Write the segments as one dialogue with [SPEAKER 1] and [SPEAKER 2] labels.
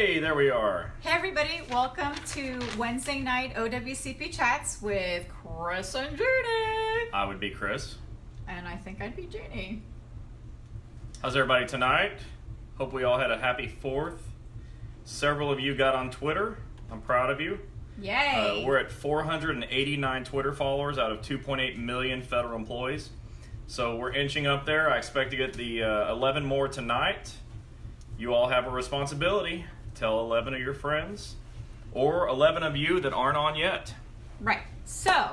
[SPEAKER 1] Hey, there we are.
[SPEAKER 2] Hey everybody, welcome to Wednesday night OWCP Chats with Chris and Gini.
[SPEAKER 1] I would be Chris.
[SPEAKER 2] And I think I'd be Gini.
[SPEAKER 1] How's everybody tonight? Hope we all had a happy 4th. Several of you got on Twitter. I'm proud of you.
[SPEAKER 2] Yay!
[SPEAKER 1] We're at 489 Twitter followers out of 2.8 million federal employees. So we're inching up there. I expect to get the 11 more tonight. You all have a responsibility. Tell 11 of your friends or 11 of you that aren't on yet.
[SPEAKER 2] Right. So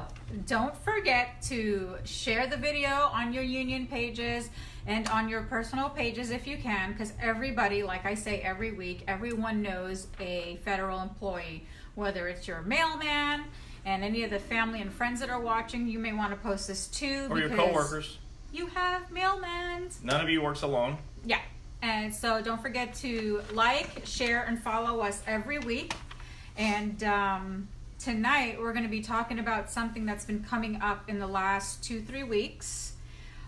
[SPEAKER 2] don't forget to share the video on your union pages and on your personal pages if you can, because everybody, like I say every week, everyone knows a federal employee, whether it's your mailman and any of the family and friends that are watching. You may want to post this too.
[SPEAKER 1] Or your coworkers.
[SPEAKER 2] You have mailmen.
[SPEAKER 1] None of you works alone.
[SPEAKER 2] Yeah. And so don't forget to like, share, and follow us every week. And tonight we're going to be talking about something that's been coming up in the last 2-3 weeks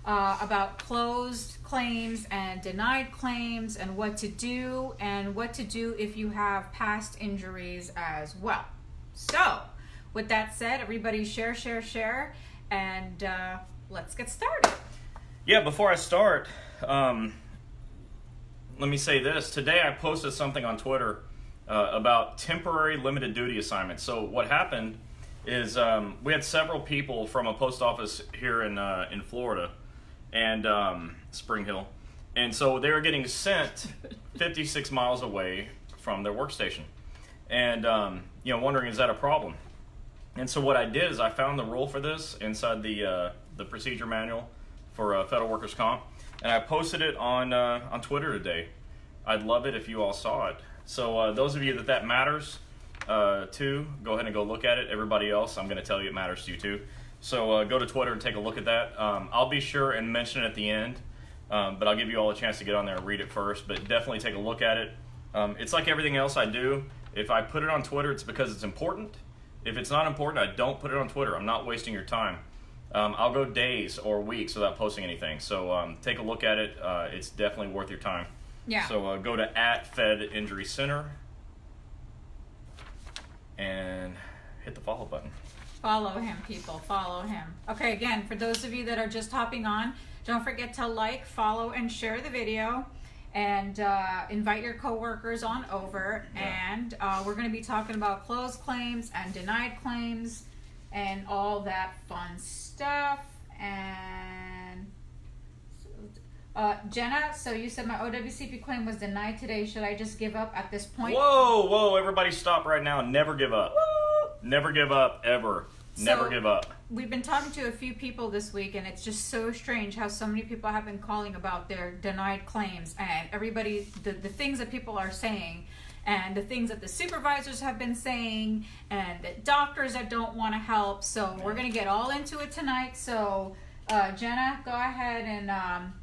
[SPEAKER 2] about closed claims and denied claims and what to do if you have past injuries as well. So with that said, everybody share, and let's get started.
[SPEAKER 1] Yeah, before I start, let me say this. Today I posted something on Twitter about temporary limited duty assignments. So what happened is we had several people from a post office here in Florida and Spring Hill. And so they were getting sent 56 miles away from their workstation. And, wondering, is that a problem? And so what I did is I found the rule for this inside the procedure manual for Federal Workers Comp. And I posted it on Twitter today. I'd love it if you all saw it. So those of you that matters to, go ahead and go look at it. Everybody else, I'm going to tell you it matters to you too. So go to Twitter and take a look at that. I'll be sure and mention it at the end, but I'll give you all a chance to get on there and read it first. But definitely take a look at it. It's like everything else I do. If I put it on Twitter, it's because it's important. If it's not important, I don't put it on Twitter. I'm not wasting your time. I'll go days or weeks without posting anything. So take a look at it. It's definitely worth your time.
[SPEAKER 2] Yeah.
[SPEAKER 1] So go to @FedInjuryCenter and hit the follow button.
[SPEAKER 2] Follow him, people. Follow him. Okay, again, for those of you that are just hopping on, don't forget to like, follow, and share the video. And invite your coworkers on over. Yeah. And we're going to be talking about closed claims and denied claims and all that fun stuff. And Jenna, so you said my OWCP claim was denied today. Should I just give up at this point?
[SPEAKER 1] Whoa, everybody stop right now. Never give up.
[SPEAKER 2] Woo!
[SPEAKER 1] Never give up, ever. Never give up.
[SPEAKER 2] We've been talking to a few people this week, and it's just so strange how so many people have been calling about their denied claims, and everybody, the things that people are saying, and the things that the supervisors have been saying, and the doctors that don't want to help. So we're going to get all into it tonight. So Jenna, go ahead and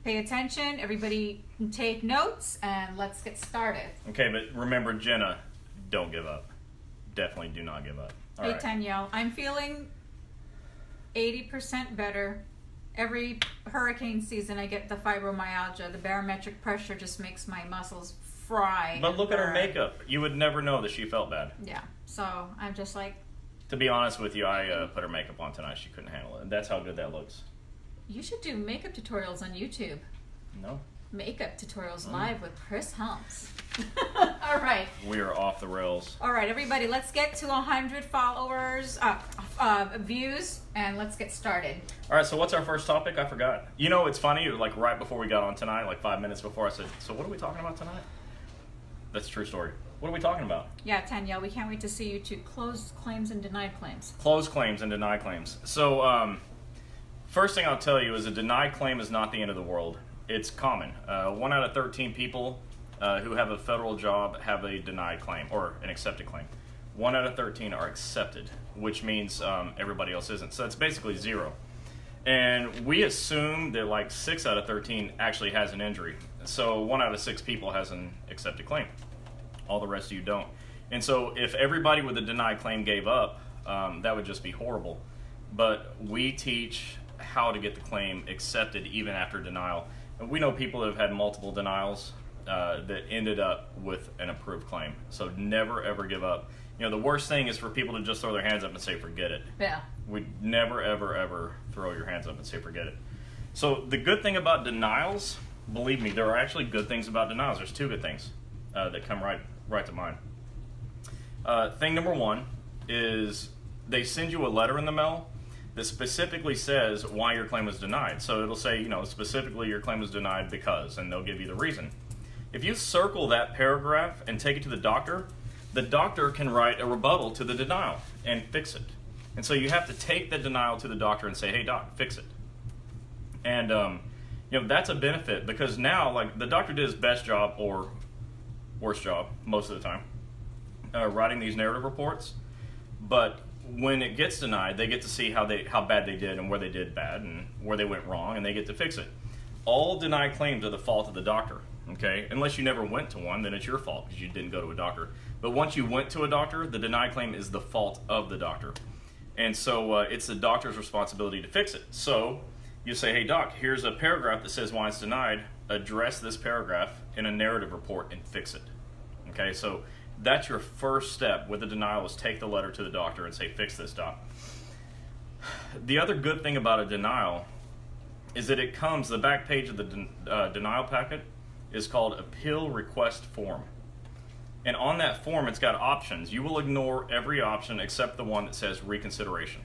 [SPEAKER 2] pay attention. Everybody take notes, and let's get started.
[SPEAKER 1] Okay, but remember, Jenna, don't give up. Definitely do not give up. All
[SPEAKER 2] hey,
[SPEAKER 1] right.
[SPEAKER 2] Danielle, I'm feeling 80% better. Every hurricane season, I get the fibromyalgia. The barometric pressure just makes my muscles fry.
[SPEAKER 1] But look at her makeup. You would never know that she felt bad.
[SPEAKER 2] Yeah, so I'm just like...
[SPEAKER 1] To be honest with you, I put her makeup on tonight. She couldn't handle it. And that's how good that looks.
[SPEAKER 2] You should do makeup tutorials on YouTube.
[SPEAKER 1] No.
[SPEAKER 2] Makeup tutorials live with Chris Helms. All right.
[SPEAKER 1] We are off the rails.
[SPEAKER 2] All right, everybody, let's get to 100 followers, views, and let's get started.
[SPEAKER 1] All right, so what's our first topic? I forgot. You know, it's funny, like right before we got on tonight, like 5 minutes before, I said, so what are we talking about tonight? That's a true story. What are we talking about?
[SPEAKER 2] Yeah, Danielle, we can't wait to see you to close claims and denied claims.
[SPEAKER 1] Closed claims and denied claims. So, first thing I'll tell you is a denied claim is not the end of the world. It's common. 1 out of 13 people who have a federal job have a denied claim or an accepted claim. 1 out of 13 are accepted, which means everybody else isn't. So that's basically 0. And we assume that like 6 out of 13 actually has an injury. So 1 out of 6 people has an accepted claim. All the rest of you don't. And so if everybody with a denied claim gave up, that would just be horrible. But we teach how to get the claim accepted even after denial. And we know people that have had multiple denials. that ended up with an approved claim. So never ever give up. The worst thing is for people to just throw their hands up and say forget it.
[SPEAKER 2] Yeah.
[SPEAKER 1] We never ever ever throw your hands up and say forget it. So the good thing about denials, believe me, there are actually good things about denials. There's two good things that come right to mind. Thing number one is they send you a letter in the mail that specifically says why your claim was denied. So it'll say, specifically your claim was denied because, and they'll give you the reason. If you circle that paragraph and take it to the doctor can write a rebuttal to the denial and fix it. And so you have to take the denial to the doctor and say, hey doc, fix it. And that's a benefit because now, like, the doctor did his best job or worst job most of the time writing these narrative reports. But when it gets denied, they get to see how bad they did and where they did bad and where they went wrong, and they get to fix it. All denied claims are the fault of the doctor, okay? Unless you never went to one, then it's your fault because you didn't go to a doctor. But once you went to a doctor, the denied claim is the fault of the doctor. And so it's the doctor's responsibility to fix it. So you say, hey doc, here's a paragraph that says why it's denied. Address this paragraph in a narrative report and fix it. Okay, so that's your first step with a denial, is take the letter to the doctor and say, fix this, doc. The other good thing about a denial is that the back page of the denial packet is called Appeal Request Form. And on that form, it's got options. You will ignore every option except the one that says reconsideration.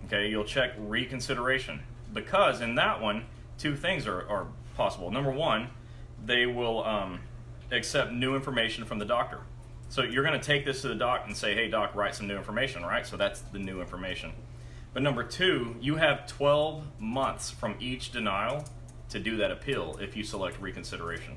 [SPEAKER 1] Okay, you'll check reconsideration because in that one, two things are possible. Number one, they will accept new information from the doctor. So you're going to take this to the doc and say, hey doc, write some new information, right? So that's the new information. But number two, you have 12 months from each denial to do that appeal if you select reconsideration.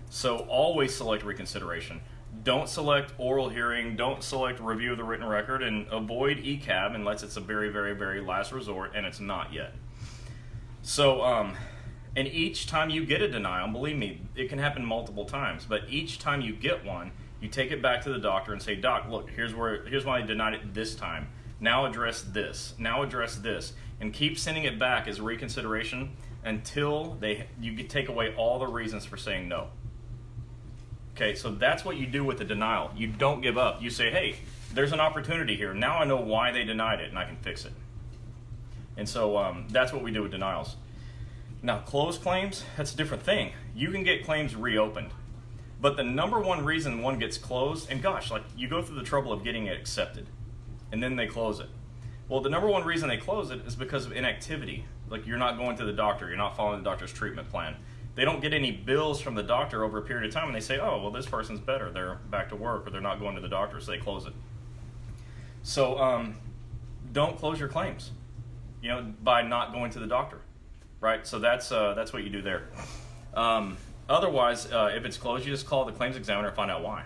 [SPEAKER 1] So always select reconsideration. Don't select oral hearing, don't select review of the written record, and avoid ECAB unless it's a very, very, very last resort, and it's not yet. So, and each time you get a denial, believe me, it can happen multiple times, but each time you get one, you take it back to the doctor and say, doc, look, here's why I denied it this time. Now address this. Now address this. And keep sending it back as reconsideration until you take away all the reasons for saying no. Okay, so that's what you do with the denial. You don't give up. You say, hey, there's an opportunity here. Now I know why they denied it and I can fix it. And so that's what we do with denials. Now, closed claims, that's a different thing. You can get claims reopened. But the number one reason one gets closed, and gosh, like, you go through the trouble of getting it accepted, and then they close it. Well, the number one reason they close it is because of inactivity. Like, you're not going to the doctor, you're not following the doctor's treatment plan. They don't get any bills from the doctor over a period of time, and they say, oh, well, this person's better. They're back to work, or they're not going to the doctor, so they close it. So don't close your claims, by not going to the doctor, right? So that's what you do there. Otherwise, if it's closed, you just call the claims examiner and find out why,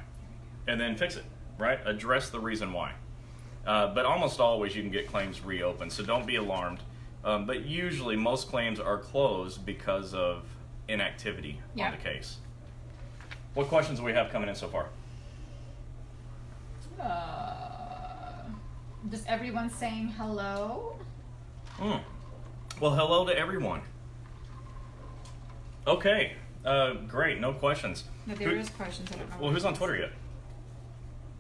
[SPEAKER 1] and then fix it, right? Address the reason why. But almost always you can get claims reopened, so don't be alarmed. But usually most claims are closed because of inactivity on the case. What questions do we have coming in so far?
[SPEAKER 2] Just everyone saying hello?
[SPEAKER 1] Well, hello to everyone. Okay, great, no questions.
[SPEAKER 2] No, there is questions. I don't know.
[SPEAKER 1] Well, who's on Twitter yet?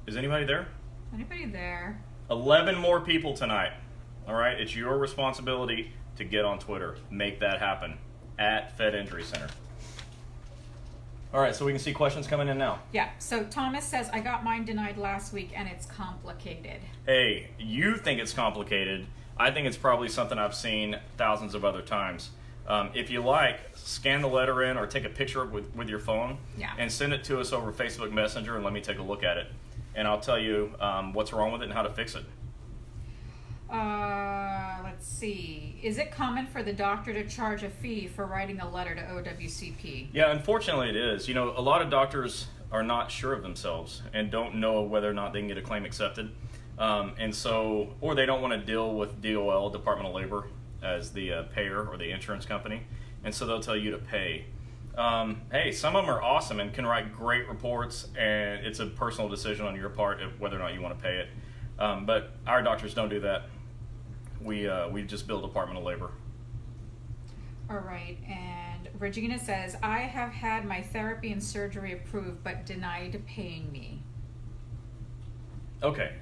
[SPEAKER 1] Is anybody there?
[SPEAKER 2] Anybody there?
[SPEAKER 1] 11 more people tonight. All right, it's your responsibility to get on Twitter. Make that happen at Fed Injury Center. All right, so we can see questions coming in now.
[SPEAKER 2] Yeah, so Thomas says, I got mine denied last week and it's complicated.
[SPEAKER 1] Hey, you think it's complicated. I think it's probably something I've seen thousands of other times. If you like, scan the letter in or take a picture of it with your phone and send it to us over Facebook Messenger and let me take a look at it. And I'll tell you what's wrong with it and how to fix it.
[SPEAKER 2] Let's see. Is it common for the doctor to charge a fee for writing a letter to OWCP?
[SPEAKER 1] Yeah, unfortunately it is. A lot of doctors are not sure of themselves and don't know whether or not they can get a claim accepted. Or they don't want to deal with DOL, Department of Labor, as the payer or the insurance company. And so they'll tell you to pay. Hey, some of them are awesome and can write great reports, and it's a personal decision on your part of whether or not you want to pay it. But our doctors don't do that. We just bill Department of Labor.
[SPEAKER 2] All right, and Regina says, I have had my therapy and surgery approved but denied paying me.
[SPEAKER 1] Okay,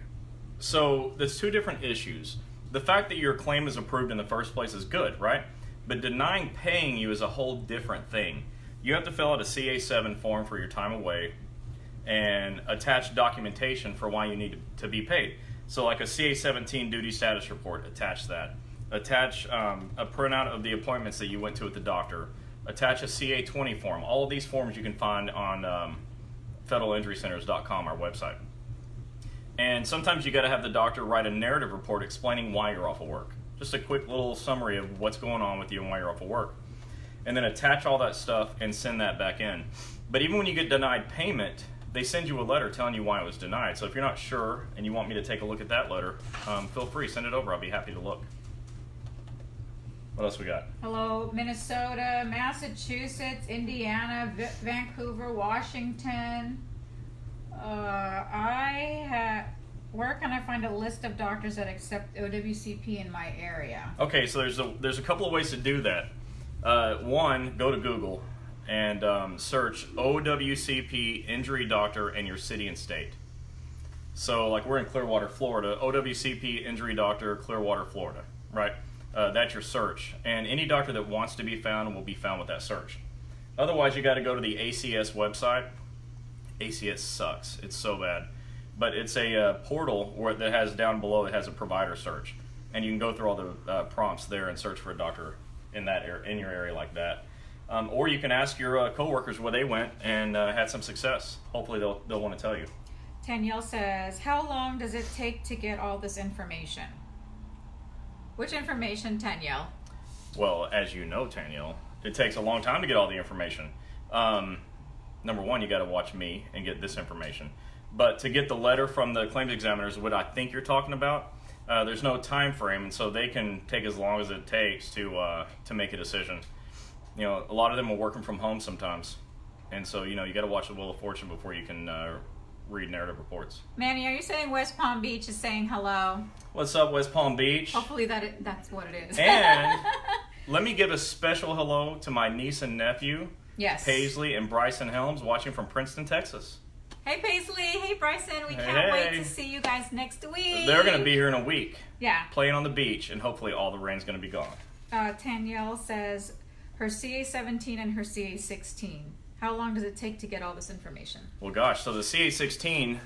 [SPEAKER 1] so there's two different issues. The fact that your claim is approved in the first place is good, right? But denying paying you is a whole different thing. You have to fill out a CA7 form for your time away and attach documentation for why you need to be paid. So like a CA17 duty status report, attach that. Attach a printout of the appointments that you went to with the doctor. Attach a CA20 form. All of these forms you can find on federalinjurycenters.com, our website. And sometimes you got to have the doctor write a narrative report explaining why you're off of work. Just a quick little summary of what's going on with you and why you're off of work. And then attach all that stuff and send that back in. But even when you get denied payment, they send you a letter telling you why it was denied. So if you're not sure and you want me to take a look at that letter, feel free, send it over. I'll be happy to look. What else we got?
[SPEAKER 2] Hello, Minnesota, Massachusetts, Indiana, Vancouver, Washington. Where can I find a list of doctors that accept OWCP in my area?
[SPEAKER 1] Okay, so there's a couple of ways to do that. One, go to Google and search OWCP injury doctor in your city and state. So like we're in Clearwater, Florida, OWCP injury doctor, Clearwater, Florida, right? That's your search. And any doctor that wants to be found will be found with that search. Otherwise, you got to go to the ACS website. ACS sucks. It's so bad. But it's a portal that has down below, it has a provider search. And you can go through all the prompts there and search for a doctor in your area like that. Or you can ask your coworkers where they went and had some success. Hopefully they'll want to tell you.
[SPEAKER 2] Danielle says, how long does it take to get all this information? Which information, Danielle?
[SPEAKER 1] Well, as you know, Danielle, it takes a long time to get all the information. Number one, you got to watch me and get this information. But to get the letter from the claims examiners, what I think you're talking about, there's no time frame, and so they can take as long as it takes to make a decision. You know, a lot of them are working from home sometimes, and so you got to watch the Wheel of Fortune before you can read narrative reports.
[SPEAKER 2] Manny, are you saying West Palm Beach is saying hello?
[SPEAKER 1] What's up, West Palm Beach?
[SPEAKER 2] Hopefully that's what it is.
[SPEAKER 1] And let me give a special hello to my niece and nephew,
[SPEAKER 2] yes,
[SPEAKER 1] Paisley and Bryson Helms, watching from Princeton, Texas.
[SPEAKER 2] Hey Paisley, hey Bryson, we can't wait to see you guys next week.
[SPEAKER 1] They're going to be here in a week.
[SPEAKER 2] Yeah.
[SPEAKER 1] Playing on the beach, and hopefully all the rain's going to be gone.
[SPEAKER 2] Danielle says her CA17 and her CA16. How long does it take to get all this information?
[SPEAKER 1] Well, gosh, so the CA16,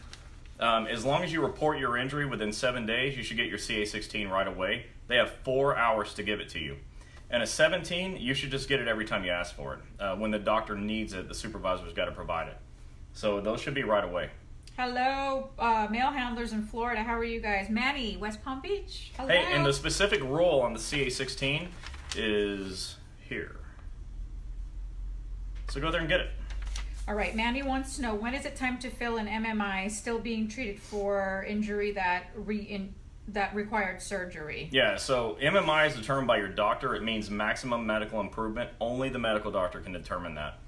[SPEAKER 1] as long as you report your injury within 7 days, you should get your CA16 right away. They have 4 hours to give it to you. And a 17, you should just get it every time you ask for it. When the doctor needs it, the supervisor's got to provide it. So those should be right away.
[SPEAKER 2] Hello, mail handlers in Florida. How are you guys? Manny, West Palm Beach. Hello.
[SPEAKER 1] Hey, and the specific rule on the CA16 is here. So go there and get it.
[SPEAKER 2] All right, Mandy wants to know, when is it time to fill an MMI still being treated for injury that required surgery?
[SPEAKER 1] Yeah, so MMI is determined by your doctor. It means maximum medical improvement. Only the medical doctor can determine that.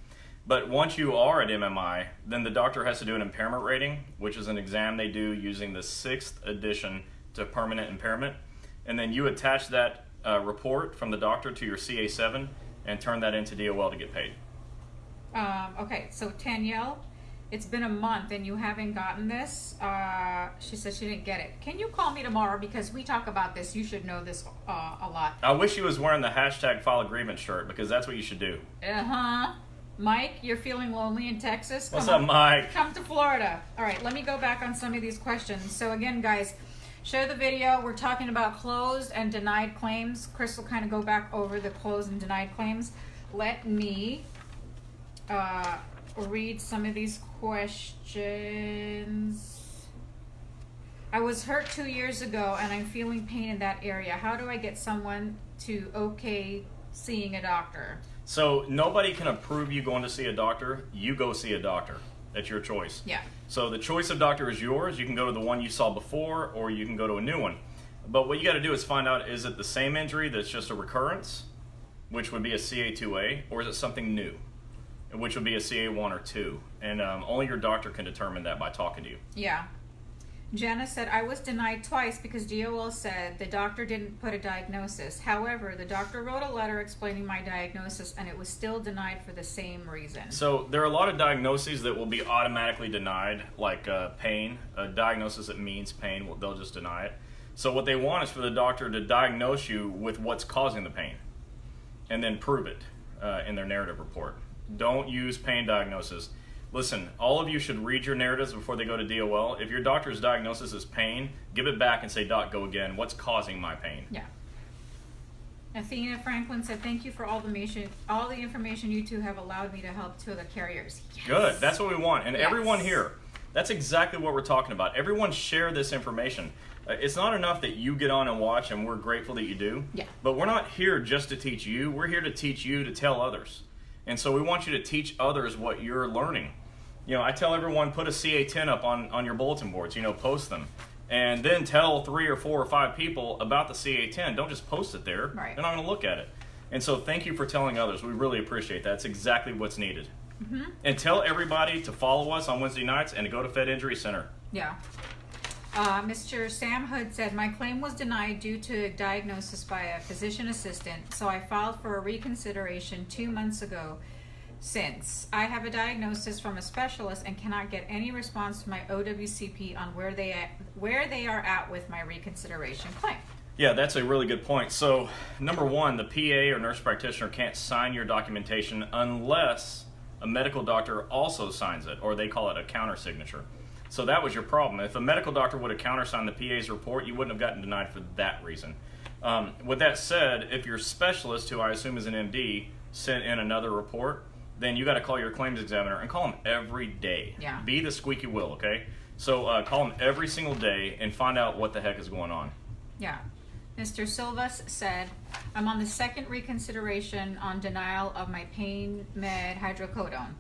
[SPEAKER 1] But once you are at MMI, then the doctor has to do an impairment rating, which is an exam they do using the 6th edition to permanent impairment. And then you attach that report from the doctor to your CA7 and turn that into DOL to get paid.
[SPEAKER 2] Okay, so Danielle, it's been a month and you haven't gotten this. She said she didn't get it. Can you call me tomorrow, because we talk about this? You should know this a lot.
[SPEAKER 1] I wish you was wearing the hashtag file agreement shirt, because that's what you should do.
[SPEAKER 2] Mike, you're feeling lonely in Texas?
[SPEAKER 1] What's up, Mike?
[SPEAKER 2] Come to Florida. All right, let me go back on some of these questions. So again, guys, share the video. We're talking about closed and denied claims. Chris will kind of go back over the closed and denied claims. Let me read some of these questions. I was hurt 2 years ago and I'm feeling pain in that area. How do I get someone to okay seeing a doctor?
[SPEAKER 1] So nobody can approve you going to see a doctor. You go see a doctor. That's your choice.
[SPEAKER 2] Yeah.
[SPEAKER 1] So the choice of doctor is yours. You can go to the one you saw before, or you can go to a new one. But what you got to do is find out, is it the same injury that's just a recurrence, which would be a CA2A, or is it something new, which would be a CA1 or 2? And only your doctor can determine that by talking to you.
[SPEAKER 2] Yeah. Jenna said, I was denied twice because DOL said the doctor didn't put a diagnosis. However, the doctor wrote a letter explaining my diagnosis and it was still denied for the same reason.
[SPEAKER 1] So there are a lot of diagnoses that will be automatically denied, like pain. A diagnosis that means pain, they'll just deny it. So what they want is for the doctor to diagnose you with what's causing the pain and then prove it in their narrative report. Don't use pain diagnosis. Listen, all of you should read your narratives before they go to DOL. If your doctor's diagnosis is pain, give it back and say, Doc, go again. What's causing my pain?
[SPEAKER 2] Yeah. Athena Franklin said, thank you for all the information you two have allowed me to help two other carriers. Yes.
[SPEAKER 1] Good. That's what we want. And
[SPEAKER 2] Yes.
[SPEAKER 1] everyone here, that's exactly what we're talking about. Everyone share this information. It's not enough that you get on and watch, and we're grateful that you do.
[SPEAKER 2] Yeah.
[SPEAKER 1] But we're not here just to teach you. We're here to teach you to tell others. And so we want you to teach others what you're learning. You know, I tell everyone, put a CA10 up on your bulletin boards, post them. And then tell 3 or 4 or 5 people about the CA10. Don't just post it there.
[SPEAKER 2] Right.
[SPEAKER 1] They're not going to look at it. And so thank you for telling others. We really appreciate that. It's exactly what's needed.
[SPEAKER 2] Mm-hmm.
[SPEAKER 1] And tell everybody to follow us on Wednesday nights and to go to Fed Injury Center.
[SPEAKER 2] Yeah. Mr. Sam Hood said, my claim was denied due to a diagnosis by a physician assistant, so I filed for a reconsideration 2 months ago. Since I have a diagnosis from a specialist and cannot get any response to my OWCP on where they are at with my reconsideration claim.
[SPEAKER 1] Yeah, that's a really good point. So, number one, the PA or nurse practitioner can't sign your documentation unless a medical doctor also signs it, or they call it a countersignature. So that was your problem. If a medical doctor would have countersigned the PA's report, you wouldn't have gotten denied for that reason. With that said, if your specialist, who I assume is an MD, sent in another report, then you got to call your claims examiner and call them every day.
[SPEAKER 2] Yeah.
[SPEAKER 1] Be the squeaky wheel, okay? So call them every single day and find out what the heck is going on.
[SPEAKER 2] Yeah. Mr. Silvas said, I'm on the second reconsideration on denial of my pain med hydrocodone.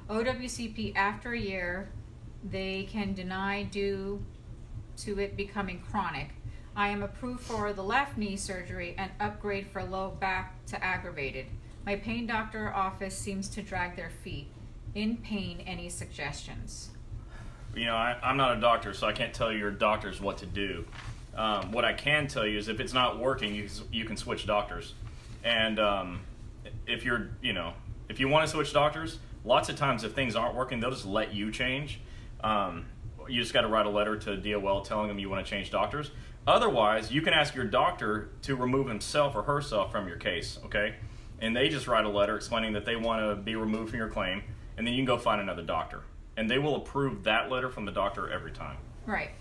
[SPEAKER 2] OWCP after a year, they can deny due to it becoming chronic. I am approved for the left knee surgery and upgrade for low back to aggravated. My pain doctor office seems to drag their feet. In pain, any suggestions?
[SPEAKER 1] I'm not a doctor, so I can't tell your doctors what to do. What I can tell you is if it's not working, you can switch doctors. And if you want to switch doctors, lots of times if things aren't working, they'll just let you change. You just got to write a letter to DOL telling them you want to change doctors. Otherwise, you can ask your doctor to remove himself or herself from your case, okay? And they just write a letter explaining that they want to be removed from your claim, and then you can go find another doctor. And they will approve that letter from the doctor every time.
[SPEAKER 2] Right.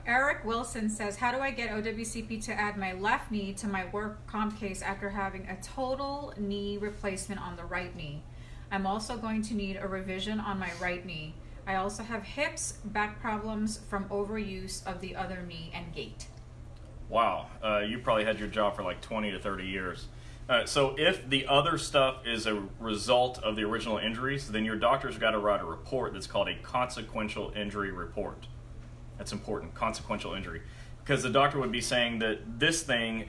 [SPEAKER 2] Eric Wilson says, how do I get OWCP to add my left knee to my work comp case after having a total knee replacement on the right knee? I'm also going to need a revision on my right knee. I also have hips, back problems from overuse of the other knee, and gait.
[SPEAKER 1] Wow, you probably had your job for like 20 to 30 years. So if the other stuff is a result of the original injuries, then your doctor's got to write a report that's called a consequential injury report. That's important, consequential injury. Because the doctor would be saying that this thing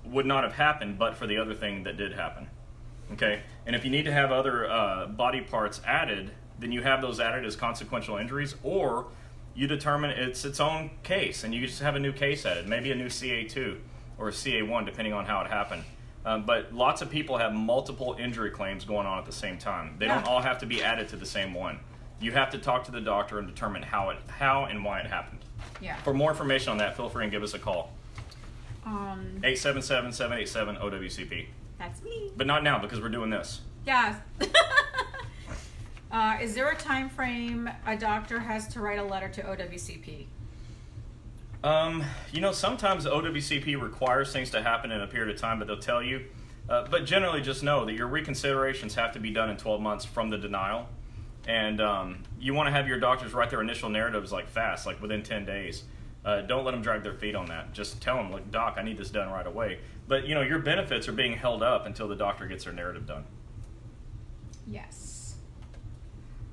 [SPEAKER 1] would not have happened but for the other thing that did happen. Okay? And if you need to have other body parts added, then you have those added as consequential injuries, or you determine it's its own case and you just have a new case added, maybe a new CA2 or a CA1 depending on how it happened. But lots of people have multiple injury claims going on at the same time. They don't all have to be added to the same one. You have to talk to the doctor and determine how and why it happened.
[SPEAKER 2] Yeah.
[SPEAKER 1] For more information on that, feel free and give us a call. 877-787-OWCP.
[SPEAKER 2] That's me.
[SPEAKER 1] But not now because we're doing this.
[SPEAKER 2] Yeah. Is there a time frame a doctor has to write a letter to OWCP?
[SPEAKER 1] Sometimes the OWCP requires things to happen in a period of time, but they'll tell you. But generally just know that your reconsiderations have to be done in 12 months from the denial. And you want to have your doctors write their initial narratives fast, within 10 days. Don't let them drag their feet on that. Just tell them, Doc, I need this done right away. But, your benefits are being held up until the doctor gets their narrative done.
[SPEAKER 2] Yes.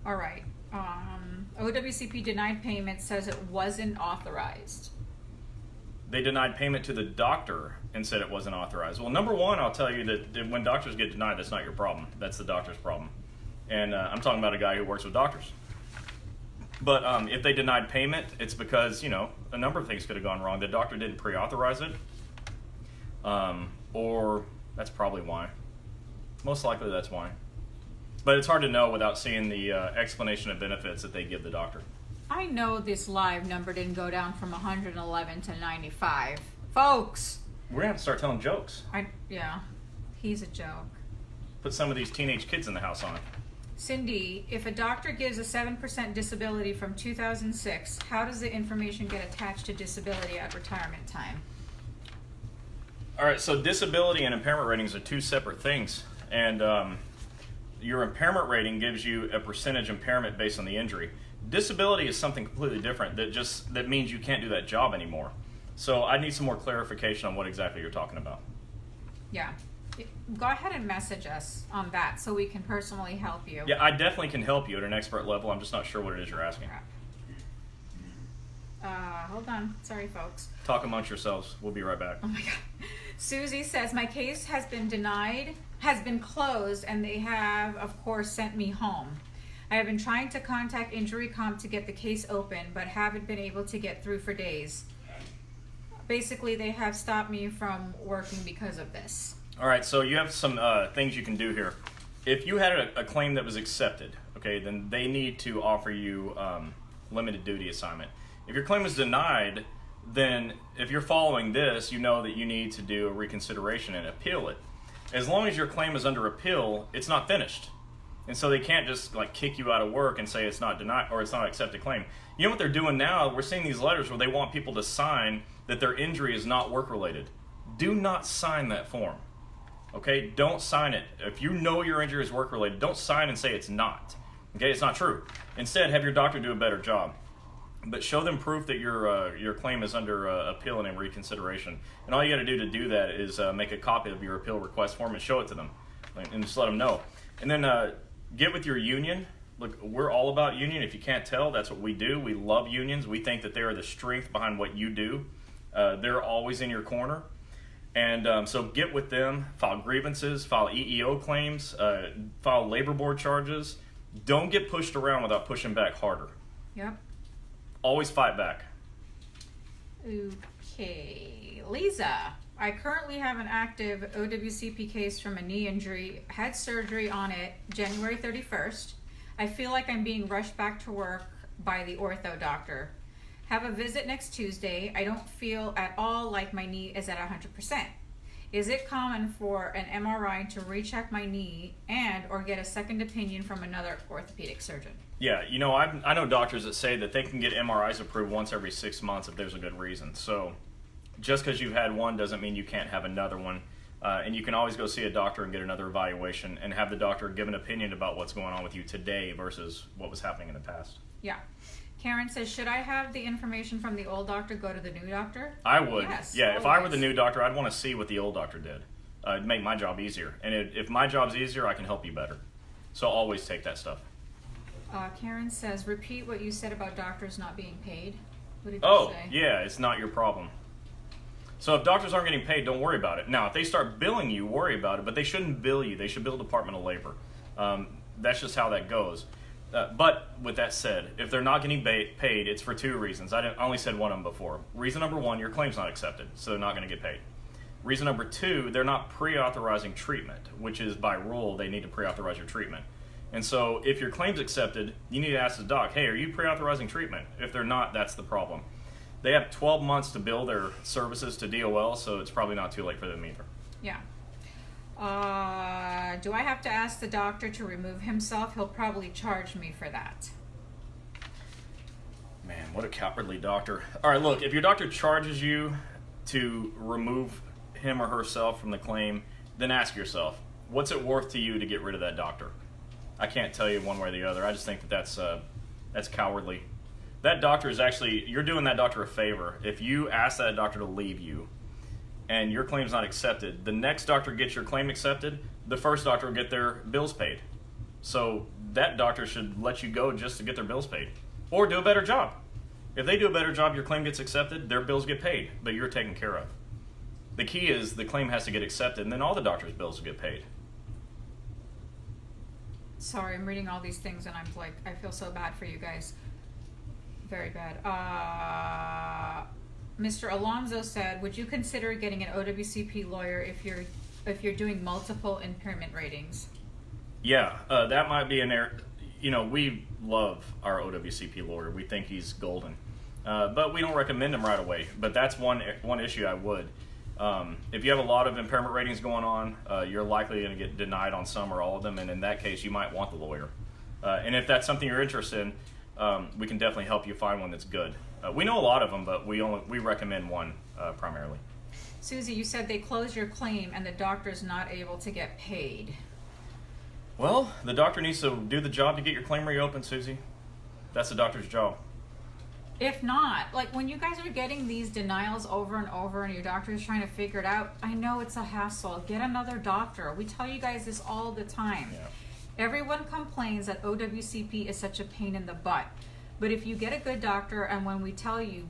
[SPEAKER 2] All right. OWCP denied payment, says it wasn't authorized.
[SPEAKER 1] They denied payment to the doctor and said it wasn't authorized. Well, number one, I'll tell you that when doctors get denied, that's not your problem. That's the doctor's problem. And I'm talking about a guy who works with doctors. But if they denied payment, it's because, a number of things could have gone wrong. The doctor didn't pre-authorize it, or that's probably why. Most likely that's why. But it's hard to know without seeing the explanation of benefits that they give the doctor.
[SPEAKER 2] I know this live number didn't go down from 111 to 95. Folks!
[SPEAKER 1] We're going to have to start telling jokes.
[SPEAKER 2] Yeah, he's a joke.
[SPEAKER 1] Put some of these teenage kids in the house on it.
[SPEAKER 2] Cindy, if a doctor gives a 7% disability from 2006, how does the information get attached to disability at retirement time?
[SPEAKER 1] All right, so disability and impairment ratings are two separate things. And your impairment rating gives you a percentage impairment based on the injury. Disability is something completely different that means you can't do that job anymore. So I need some more clarification on what exactly you're talking about.
[SPEAKER 2] Yeah. Go ahead and message us on that so we can personally help you.
[SPEAKER 1] Yeah, I definitely can help you at an expert level. I'm just not sure what it is you're asking.
[SPEAKER 2] Hold on. Sorry, folks.
[SPEAKER 1] Talk amongst yourselves. We'll be right back.
[SPEAKER 2] Oh my God. Susie says, my case has been closed, and they have, of course, sent me home. I have been trying to contact Injury Comp to get the case open, but haven't been able to get through for days. Basically, they have stopped me from working because of this.
[SPEAKER 1] All right, so you have some things you can do here. If you had a claim that was accepted, okay, then they need to offer you limited duty assignment. If your claim was denied, then if you're following this, you know that you need to do a reconsideration and appeal it. As long as your claim is under appeal, it's not finished. And so they can't just kick you out of work and say it's not denied or it's not accepted claim. You know what they're doing now? We're seeing these letters where they want people to sign that their injury is not work-related. Do not sign that form. Okay, don't sign it. If you know your injury is work-related, don't sign and say it's not. Okay, it's not true. Instead, have your doctor do a better job. But show them proof that your claim is under appeal and reconsideration. And all you got to do that is make a copy of your appeal request form and show it to them, and just let them know. And then get with your union. Look, we're all about union. If you can't tell, that's what we do. We love unions. We think that they are the strength behind what you do. They're always in your corner. And so get with them, file grievances, file EEO claims, file labor board charges. Don't get pushed around without pushing back harder.
[SPEAKER 2] Yep.
[SPEAKER 1] Always fight back.
[SPEAKER 2] Okay. Lisa, I currently have an active OWCP case from a knee injury. Had surgery on it January 31st. I feel like I'm being rushed back to work by the ortho doctor. Have a visit next Tuesday. I don't feel at all like my knee is at 100%. Is it common for an MRI to recheck my knee and or get a second opinion from another orthopedic surgeon?
[SPEAKER 1] Yeah, I know doctors that say that they can get MRIs approved once every 6 months if there's a good reason. So just because you've had one doesn't mean you can't have another one. And you can always go see a doctor and get another evaluation and have the doctor give an opinion about what's going on with you today versus what was happening in the past.
[SPEAKER 2] Yeah. Karen says, should I have the information from the old doctor go to the new doctor?
[SPEAKER 1] I would.
[SPEAKER 2] Yes,
[SPEAKER 1] yeah,
[SPEAKER 2] always.
[SPEAKER 1] If I were the new doctor, I'd want to see what the old doctor did. It'd make my job easier. And if my job's easier, I can help you better. So always take that stuff.
[SPEAKER 2] Karen says, repeat what you said about doctors not being paid. What did you say?
[SPEAKER 1] Yeah, it's not your problem. So if doctors aren't getting paid, don't worry about it. Now, if they start billing you, worry about it, but they shouldn't bill you. They should bill Department of Labor. That's just how that goes. But with that said, if they're not getting paid, it's for two reasons. I only said one of them before. Reason number one, your claim's not accepted, so they're not going to get paid. Reason number two, they're not pre-authorizing treatment, which is by rule, they need to pre-authorize your treatment. And so if your claim's accepted, you need to ask the doc, hey, are you pre-authorizing treatment? If they're not, that's the problem. They have 12 months to bill their services to DOL, so it's probably not too late for them either.
[SPEAKER 2] Yeah. Do I have to ask the doctor to remove himself? He'll probably charge me for that.
[SPEAKER 1] Man, what a cowardly doctor. All right, look, if your doctor charges you to remove him or herself from the claim, then ask yourself, what's it worth to you to get rid of that doctor? I can't tell you one way or the other. I just think that that's cowardly. That doctor is actually, you're doing that doctor a favor. If you ask that doctor to leave you and your claim's not accepted, the next doctor gets your claim accepted, the first doctor will get their bills paid. So that doctor should let you go just to get their bills paid. Or do a better job. If they do a better job, your claim gets accepted, their bills get paid, but you're taken care of. The key is the claim has to get accepted, and then all the doctor's bills will get paid.
[SPEAKER 2] Sorry, I'm reading all these things and I'm like, I feel so bad for you guys. Very bad. Mr. Alonso said, would you consider getting an OWCP lawyer if you're doing multiple impairment ratings?
[SPEAKER 1] Yeah, that might be an error. You know, we love our OWCP lawyer. We think he's golden. But we don't recommend him right away. But that's one issue I would. If you have a lot of impairment ratings going on, you're likely going to get denied on some or all of them, and in that case, you might want the lawyer. And if that's something you're interested in, we can definitely help you find one that's good. We know a lot of them, but we recommend one primarily.
[SPEAKER 2] Susie, you said they closed your claim and the doctor's not able to get paid.
[SPEAKER 1] Well, the doctor needs to do the job to get your claim reopened, Susie. That's the doctor's job.
[SPEAKER 2] If not, like when you guys are getting these denials over and over and your doctor is trying to figure it out, I know it's a hassle. Get another doctor. We tell you guys this all the time.
[SPEAKER 1] Yeah.
[SPEAKER 2] Everyone complains that OWCP is such a pain in the butt. But if you get a good doctor, and when we tell you,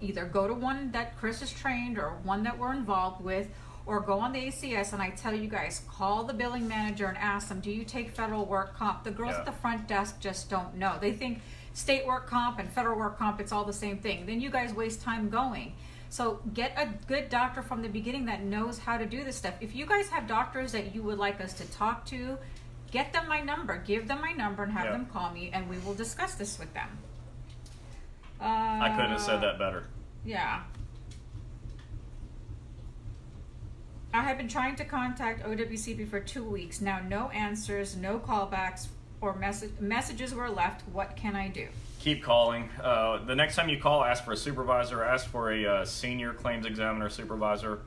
[SPEAKER 2] either go to one that Chris is trained or one that we're involved with, or go on the ACS, and I tell you guys, call the billing manager and ask them, do you take federal work comp? The girls at the front desk just don't know. They think state work comp and federal work comp, it's all the same thing. Then you guys waste time going. So get a good doctor from the beginning that knows how to do this stuff. If you guys have doctors that you would like us to talk to, get them my number. Give them my number and have them call me, and we will discuss this with them.
[SPEAKER 1] I couldn't have said that better.
[SPEAKER 2] Yeah. I have been trying to contact OWCP for 2 weeks. Now no answers, no callbacks, or messages were left. What can I do?
[SPEAKER 1] Keep calling. The next time you call, ask for a supervisor, ask for a senior claims examiner supervisor,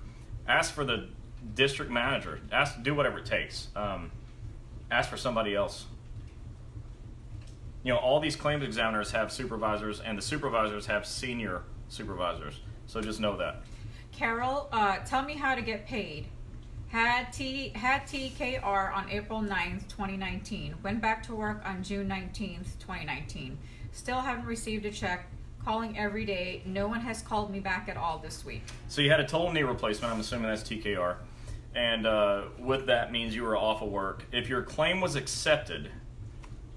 [SPEAKER 1] ask for the district manager, do whatever it takes. Ask for somebody else. You know, all these claims examiners have supervisors, and the supervisors have senior supervisors. So just know that.
[SPEAKER 2] Carol, tell me how to get paid. Had TKR on April 9th, 2019. Went back to work on June 19th, 2019. Still haven't received a check. Calling every day. No one has called me back at all this week.
[SPEAKER 1] So you had a total knee replacement. I'm assuming that's TKR. And with that means you were off of work. If your claim was accepted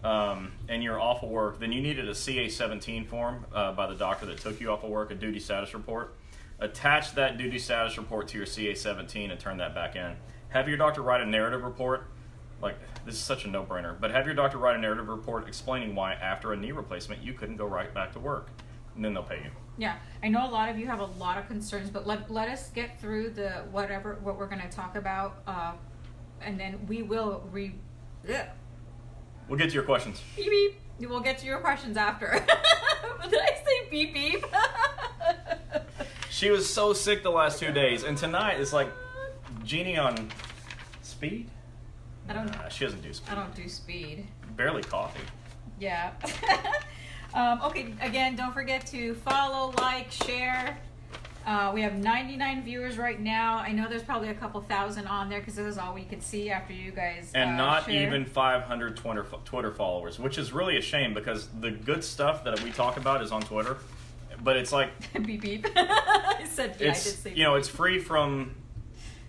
[SPEAKER 1] and you're off of work, then you needed a CA-17 form by the doctor that took you off of work, a duty status report. Attach that duty status report to your CA-17 and turn that back in. Have your doctor write a narrative report. Like, this is such a no-brainer. But have your doctor write a narrative report explaining why after a knee replacement you couldn't go right back to work. And then they'll pay you.
[SPEAKER 2] Yeah, I know a lot of you have a lot of concerns, but let us get through what we're going to talk about, and then we will
[SPEAKER 1] We'll get to your questions.
[SPEAKER 2] Beep beep. We'll get to your questions after. Did I say beep beep?
[SPEAKER 1] She was so sick the last 2 days, and tonight is like Genie on speed. She doesn't do speed.
[SPEAKER 2] I don't do speed.
[SPEAKER 1] Barely coffee.
[SPEAKER 2] Yeah. Okay, again, don't forget to follow, like, share. We have 99 viewers right now. I know there's probably a couple thousand on there because this is all we could see after you guys
[SPEAKER 1] and not
[SPEAKER 2] share.
[SPEAKER 1] Even 500 Twitter followers, which is really a shame because the good stuff that we talk about is on Twitter. But it's like...
[SPEAKER 2] beep beep. I said, yeah, I did say beep.
[SPEAKER 1] It's free from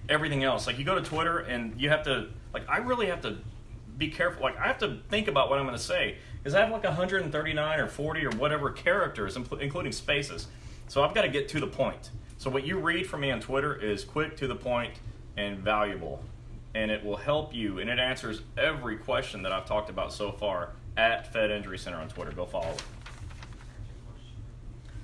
[SPEAKER 1] everything else. Like, you go to Twitter and you have to... Like, I really have to be careful. Like, I have to think about what I'm going to say. Because I have like 139 or 40 or whatever characters, including spaces. So I've got to get to the point. So what you read from me on Twitter is quick, to the point, and valuable. And it will help you, and it answers every question that I've talked about so far at Fed Injury Center on Twitter. Go follow it.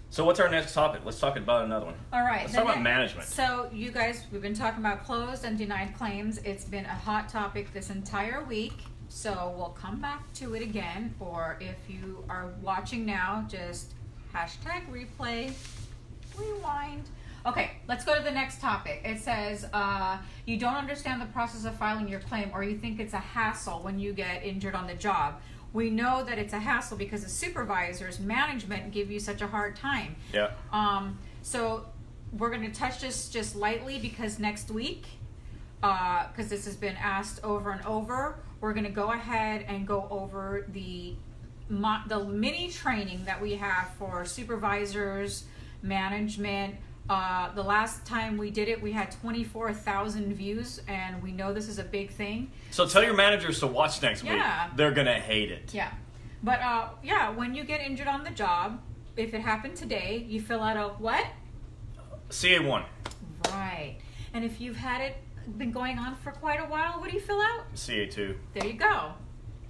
[SPEAKER 1] So what's our next topic? Let's talk about another one.
[SPEAKER 2] All right.
[SPEAKER 1] Let's talk about management.
[SPEAKER 2] So you guys, we've been talking about closed and denied claims. It's been a hot topic this entire week. So we'll come back to it again, or if you are watching now, just hashtag replay, rewind. Okay, let's go to the next topic. It says, you don't understand the process of filing your claim, or you think it's a hassle when you get injured on the job. We know that it's a hassle because the supervisors, management give you such a hard time.
[SPEAKER 1] Yeah.
[SPEAKER 2] So we're going to touch this just lightly because next week, because this has been asked over and over, we're going to go ahead and go over the mini training that we have for supervisors, management. The last time we did it, we had 24,000 views, and we know this is a big thing.
[SPEAKER 1] So tell your managers to watch next week.
[SPEAKER 2] Yeah.
[SPEAKER 1] They're going to hate it.
[SPEAKER 2] Yeah. But yeah, when you get injured on the job, if it happened today, you fill out a what?
[SPEAKER 1] CA1.
[SPEAKER 2] Right. And if you've had it been going on for quite a while, what do you fill out?
[SPEAKER 1] CA2.
[SPEAKER 2] There you go.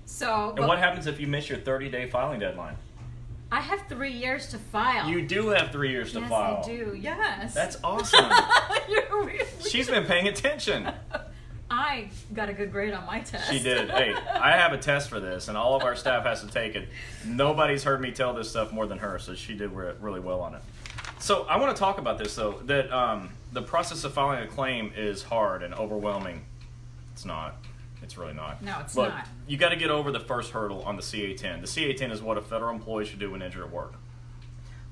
[SPEAKER 2] So.
[SPEAKER 1] And what happens if you miss your 30-day filing deadline?
[SPEAKER 2] I have 3 years to file.
[SPEAKER 1] You do have 3 years to file.
[SPEAKER 2] Yes, I do. Yes.
[SPEAKER 1] That's awesome.
[SPEAKER 2] You're really...
[SPEAKER 1] She's been paying attention.
[SPEAKER 2] I got a good grade on my test.
[SPEAKER 1] She did. Hey, I have a test for this, and all of our staff has to take it. Nobody's heard me tell this stuff more than her, so she did really well on it. So I want to talk about this, though, that the process of filing a claim is hard and overwhelming. It's not. It's really not.
[SPEAKER 2] No, it's
[SPEAKER 1] but
[SPEAKER 2] not.
[SPEAKER 1] You got to get over the first hurdle on the CA-10. The CA-10 is what a federal employee should do when injured at work.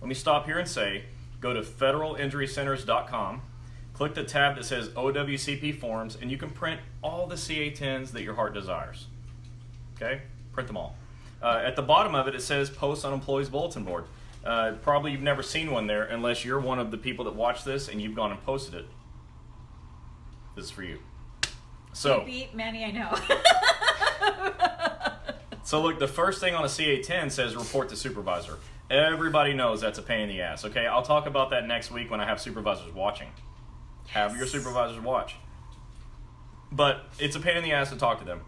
[SPEAKER 1] Let me stop here and say, go to federalinjurycenters.com, click the tab that says OWCP Forms, and you can print all the CA-10s that your heart desires. Okay? Print them all. At the bottom of it, it says Post on Employees Bulletin Board. Probably you've never seen one there unless you're one of the people that watch this and you've gone and posted it. This is for you. So,
[SPEAKER 2] beep, Manny, I know.
[SPEAKER 1] So look, the first thing on a CA-10 says report to supervisor. Everybody knows that's a pain in the ass, okay? I'll talk about that next week when I have supervisors watching. Yes. Have your supervisors watch. But it's a pain in the ass to talk to them.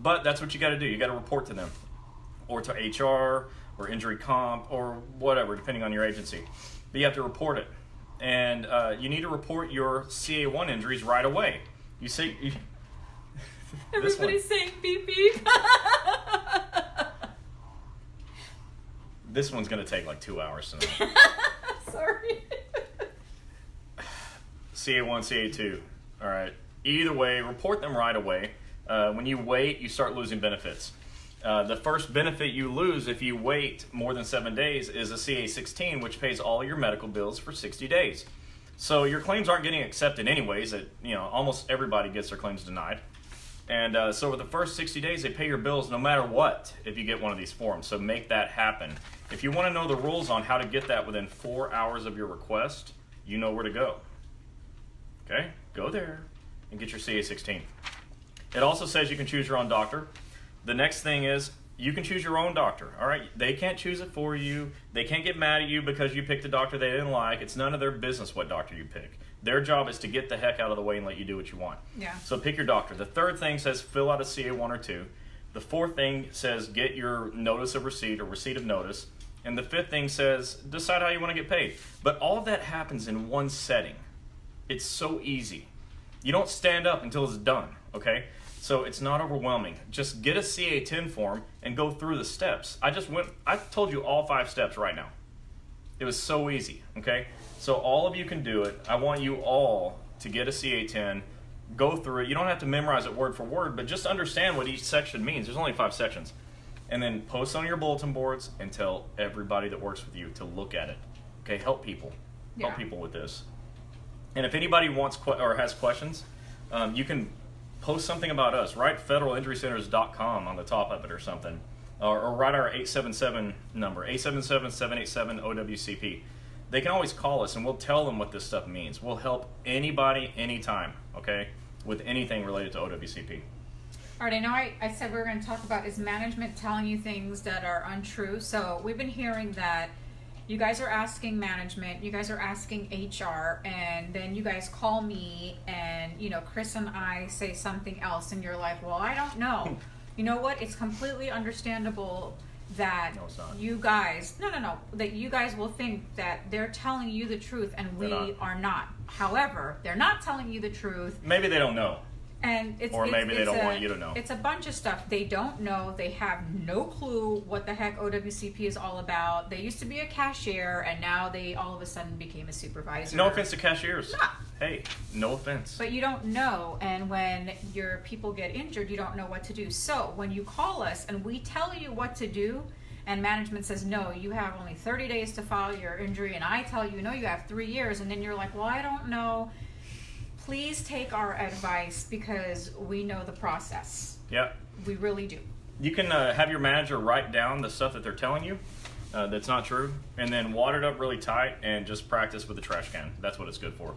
[SPEAKER 1] But that's what you got to do. You got to report to them. Or to HR, or injury comp, or whatever, depending on your agency. But you have to report it. And you need to report your CA-1 injuries right away. You see...
[SPEAKER 2] Everybody's saying beep beep.
[SPEAKER 1] This one's going to take like 2 hours tonight.
[SPEAKER 2] Sorry.
[SPEAKER 1] CA1, CA2. All right. Either way, report them right away. When you wait, you start losing benefits. The first benefit you lose if you wait more than 7 days is a CA16, which pays all your medical bills for 60 days. So your claims aren't getting accepted anyways. Almost everybody gets their claims denied. And so for the first 60 days, they pay your bills no matter what if you get one of these forms. So make that happen. If you want to know the rules on how to get that within 4 hours of your request, you know where to go. Okay? Go there and get your CA16. It also says you can choose your own doctor. The next thing is you can choose your own doctor. All right? They can't choose it for you. They can't get mad at you because you picked a doctor they didn't like. It's none of their business what doctor you pick. Their job is to get the heck out of the way and let you do what you want.
[SPEAKER 2] Yeah.
[SPEAKER 1] So pick your doctor. The third thing says fill out a CA1 or 2. The fourth thing says get your notice of receipt or receipt of notice. And the fifth thing says decide how you want to get paid. But all of that happens in one setting. It's so easy. You don't stand up until it's done, okay? So it's not overwhelming. Just get a CA10 form and go through the steps. I told you all 5 steps right now. It was so easy, okay? So all of you can do it. I want you all to get a CA10, go through it. You don't have to memorize it word for word, but just understand what each section means. There's only 5 sections. And then post on your bulletin boards and tell everybody that works with you to look at it. Okay, help people.
[SPEAKER 2] Yeah.
[SPEAKER 1] Help people with this. And if anybody wants or has questions, you can post something about us. Write federalinjurycenters.com on the top of it or something. Or write our 877 number, 877-787-OWCP. They can always call us and we'll tell them what this stuff means. We'll help anybody, anytime, okay, with anything related to OWCP.
[SPEAKER 2] All right, I know I said we were going to talk about is management telling you things that are untrue. So we've been hearing that you guys are asking management, you guys are asking HR, and then you guys call me and, Chris and I say something else and you're like, well, I don't know. You know what? It's completely understandable that you guys, that you guys will think that they're telling you the truth and we are not. However, they're not telling you the truth.
[SPEAKER 1] Maybe they don't know.
[SPEAKER 2] And
[SPEAKER 1] maybe they don't want you to know.
[SPEAKER 2] It's a bunch of stuff. They don't know. They have no clue what the heck OWCP is all about. They used to be a cashier, and now they all of a sudden became a supervisor.
[SPEAKER 1] No offense to cashiers.
[SPEAKER 2] Nah.
[SPEAKER 1] Hey, no offense.
[SPEAKER 2] But you don't know, and when your people get injured, you don't know what to do. So when you call us and we tell you what to do, and management says, no, you have only 30 days to file your injury, and I tell you, no, you have 3 years, and then you're like, well, I don't know. Please take our advice because we know the process.
[SPEAKER 1] Yeah.
[SPEAKER 2] We really do.
[SPEAKER 1] You can have your manager write down the stuff that they're telling you that's not true, and then wad it up really tight and just practice with the trash can. That's what it's good for.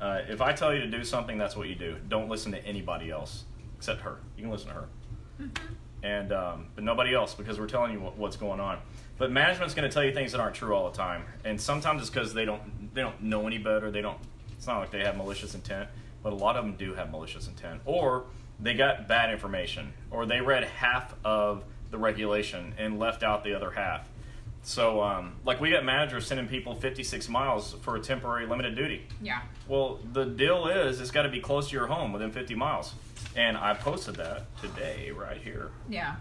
[SPEAKER 1] If I tell you to do something, that's what you do. Don't listen to anybody else except her. You can listen to her. Mm-hmm. and but nobody else, because we're telling you what's going on. But management's going to tell you things that aren't true all the time, and sometimes it's because they don't know any better. It's not like they have malicious intent, but a lot of them do have malicious intent, or they got bad information, or they read half of the regulation and left out the other half. So, like, we got managers sending people 56 miles for a temporary limited duty.
[SPEAKER 2] Yeah.
[SPEAKER 1] Well, the deal is it's got to be close to your home, within 50 miles. And I posted that today right here.
[SPEAKER 2] Yeah.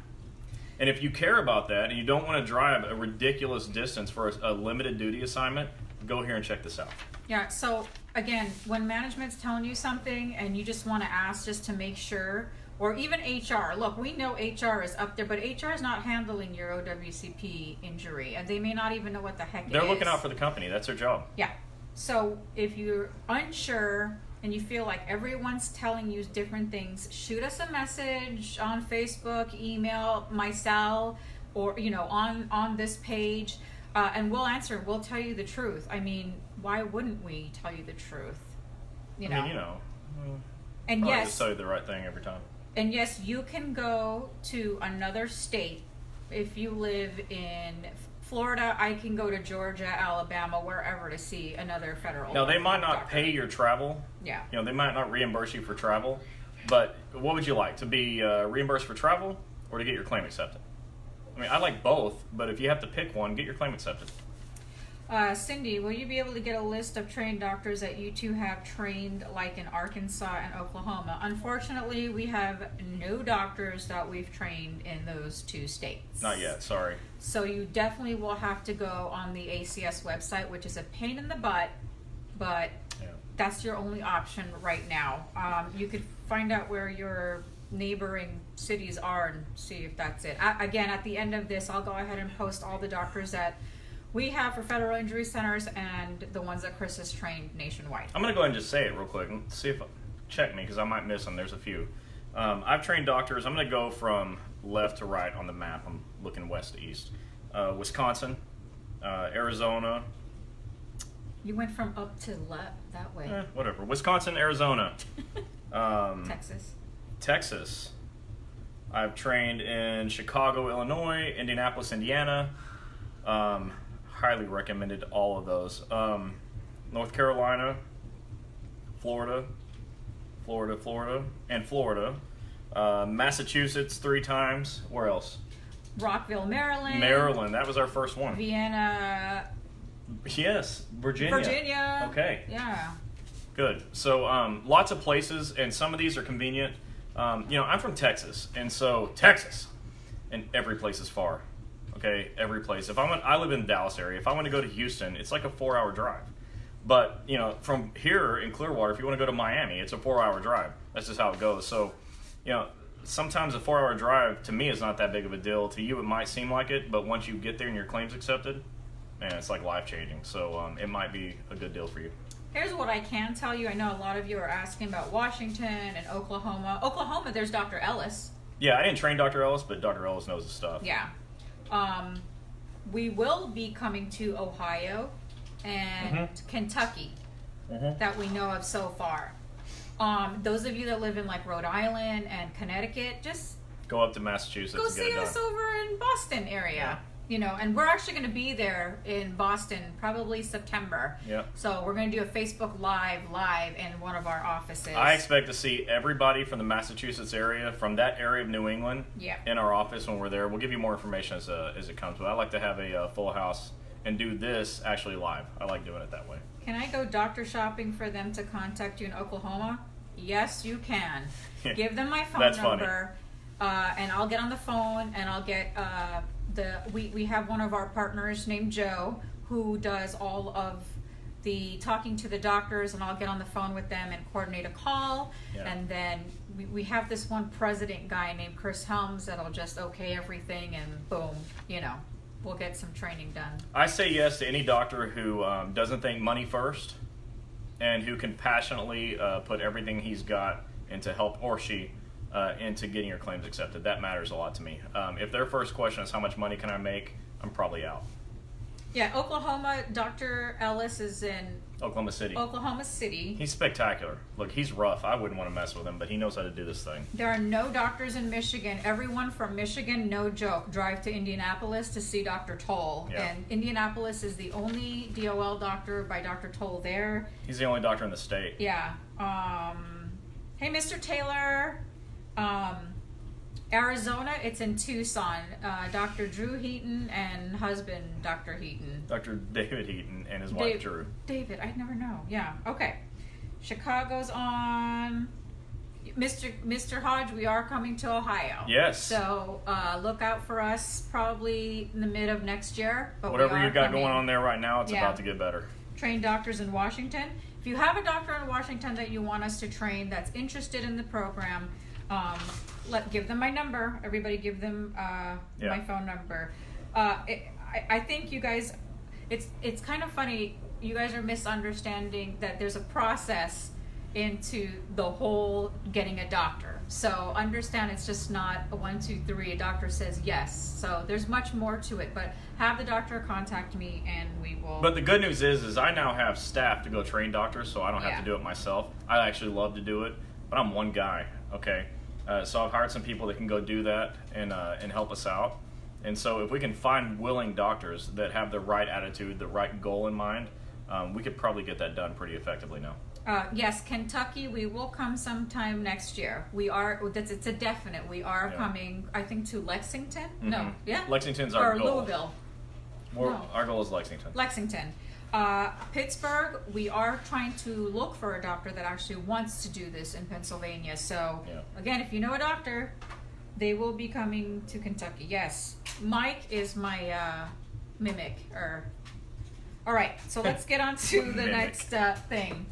[SPEAKER 1] And if you care about that and you don't want to drive a ridiculous distance for a limited duty assignment, go here and check this out.
[SPEAKER 2] Yeah, so again, when management's telling you something and you just want to ask just to make sure, or even HR, look, we know HR is up there, but HR is not handling your OWCP injury, and they may not even know what the heck it is.
[SPEAKER 1] They're looking out for the company. That's their job.
[SPEAKER 2] Yeah. So if you're unsure and you feel like everyone's telling you different things, shoot us a message on Facebook, email, my cell, or on this page, and we'll answer. We'll tell you the truth. I mean, why wouldn't we tell you the truth? And yes,
[SPEAKER 1] just tell you the right thing every time.
[SPEAKER 2] And yes, you can go to another state. If you live in Florida, I can go to Georgia, Alabama, wherever to see another federal.
[SPEAKER 1] Now, they might not
[SPEAKER 2] doctor.
[SPEAKER 1] pay your travel.
[SPEAKER 2] Yeah.
[SPEAKER 1] They might not reimburse you for travel. But what would you like? To be reimbursed for travel or to get your claim accepted? I mean, I like both, but if you have to pick one, get your claim accepted.
[SPEAKER 2] Cindy, will you be able to get a list of trained doctors that you two have trained, like in Arkansas and Oklahoma? Unfortunately, we have no doctors that we've trained in those two states.
[SPEAKER 1] Not yet, sorry.
[SPEAKER 2] So you definitely will have to go on the ACS website, which is a pain in the butt, but that's your only option right now. You could find out where your neighboring cities are and see if that's it. Again, at the end of this, I'll go ahead and post all the doctors that we have for federal injury centers and the ones that Chris has trained nationwide.
[SPEAKER 1] I'm going to go ahead and just say it real quick and see if check me, because I might miss them. There's a few. I've trained doctors. I'm going to go from left to right on the map. I'm looking west to east. Wisconsin, Arizona.
[SPEAKER 2] You went from up to left that way.
[SPEAKER 1] Whatever. Wisconsin, Arizona. Texas. I've trained in Chicago, Illinois, Indianapolis, Indiana. Highly recommended all of those. North Carolina, Florida, and Florida. Massachusetts 3 times. Where else?
[SPEAKER 2] Rockville, Maryland.
[SPEAKER 1] Maryland, that was our first one.
[SPEAKER 2] Vienna.
[SPEAKER 1] Yes, Virginia. Okay.
[SPEAKER 2] Yeah.
[SPEAKER 1] Good. So lots of places, and some of these are convenient. I'm from Texas, and so Texas, and every place is far. Okay, every place. I live in the Dallas area. If I want to go to Houston, it's like a 4-hour drive. But from here in Clearwater, if you want to go to Miami, it's a 4-hour drive. That's just how it goes. So, sometimes a 4-hour drive to me is not that big of a deal. To you, it might seem like it, but once you get there and your claim's accepted, man, it's like life changing. So it might be a good deal for you.
[SPEAKER 2] Here's what I can tell you. I know a lot of you are asking about Washington and Oklahoma. Oklahoma, there's Dr. Ellis.
[SPEAKER 1] Yeah, I didn't train Dr. Ellis, but Dr. Ellis knows his stuff.
[SPEAKER 2] Yeah. We will be coming to Ohio and Kentucky that we know of so far. Those of you that live in like Rhode Island and Connecticut, just
[SPEAKER 1] go up to Massachusetts.
[SPEAKER 2] Go
[SPEAKER 1] and get
[SPEAKER 2] see
[SPEAKER 1] it done.
[SPEAKER 2] us over in Boston area. And we're actually going to be there in Boston probably September.
[SPEAKER 1] Yeah.
[SPEAKER 2] So we're going to do a Facebook Live in one of our offices.
[SPEAKER 1] I expect to see everybody from the Massachusetts area, from that area of New England, in our office when we're there. We'll give you more information as it comes. But I like to have a full house and do this actually live. I like doing it that way.
[SPEAKER 2] Can I go doctor shopping for them to contact you in Oklahoma? Yes, you can. Give them my phone number, and I'll get on the phone and I'll get we have one of our partners named Joe who does all of the talking to the doctors, and I'll get on the phone with them and coordinate a call. And then we have this one president guy named Gini Helms that'll just okay everything, and boom, we'll get some training done. I
[SPEAKER 1] say yes to any doctor who doesn't think money first and who can passionately put everything he's got into help, or she, into getting your claims accepted. That matters a lot to me. If their first question is how much money can I make, I'm probably out.
[SPEAKER 2] Yeah, Oklahoma, Dr. Ellis is in
[SPEAKER 1] Oklahoma City.
[SPEAKER 2] Oklahoma City.
[SPEAKER 1] He's spectacular. Look, he's rough. I wouldn't want to mess with him, but he knows how to do this thing.
[SPEAKER 2] There are no doctors in Michigan. Everyone from Michigan, no joke, drive to Indianapolis to see Dr. Toll.
[SPEAKER 1] Yeah.
[SPEAKER 2] And Indianapolis is the only DOL doctor by Dr. Toll there.
[SPEAKER 1] He's the only doctor in the state.
[SPEAKER 2] Yeah. Hey, Mr. Taylor. Arizona, it's in Tucson. Dr. Drew Heaton and husband, Dr. Heaton.
[SPEAKER 1] Dr. David Heaton and his wife, Drew.
[SPEAKER 2] David, I'd never know. Yeah, okay. Chicago's on. Mr. Hodge, we are coming to Ohio.
[SPEAKER 1] Yes.
[SPEAKER 2] So look out for us probably in the mid of next year. But
[SPEAKER 1] whatever you got going on there right now, it's
[SPEAKER 2] Yeah.
[SPEAKER 1] about to get better.
[SPEAKER 2] Train doctors in Washington. If you have a doctor in Washington that you want us to train that's interested in the program, give them my number. Everybody give them my phone number. I think you guys, it's kind of funny. You guys are misunderstanding that there's a process into the whole getting a doctor. So understand it's just not a 1, 2, 3. A doctor says yes. So there's much more to it. But have the doctor contact me and we will.
[SPEAKER 1] But the good news is I now have staff to go train doctors, so I don't have
[SPEAKER 2] Yeah.
[SPEAKER 1] to do it myself. I actually love to do it, but I'm one guy. Okay. So I've hired some people that can go do that and help us out. And so if we can find willing doctors that have the right attitude, the right goal in mind, we could probably get that done pretty effectively now.
[SPEAKER 2] Yes, Kentucky, we will come sometime next year. We are, it's a definite. We are coming, I think, to Lexington?
[SPEAKER 1] Mm-hmm.
[SPEAKER 2] No, yeah?
[SPEAKER 1] Lexington's our goal.
[SPEAKER 2] Or Louisville. No.
[SPEAKER 1] Our goal is Lexington.
[SPEAKER 2] Lexington. Pittsburgh, we are trying to look for a doctor that actually wants to do this in Pennsylvania. So, again, if you know a doctor, they will be coming to Kentucky. Yes. Mike is my mimic. All right, so let's get on to the next thing.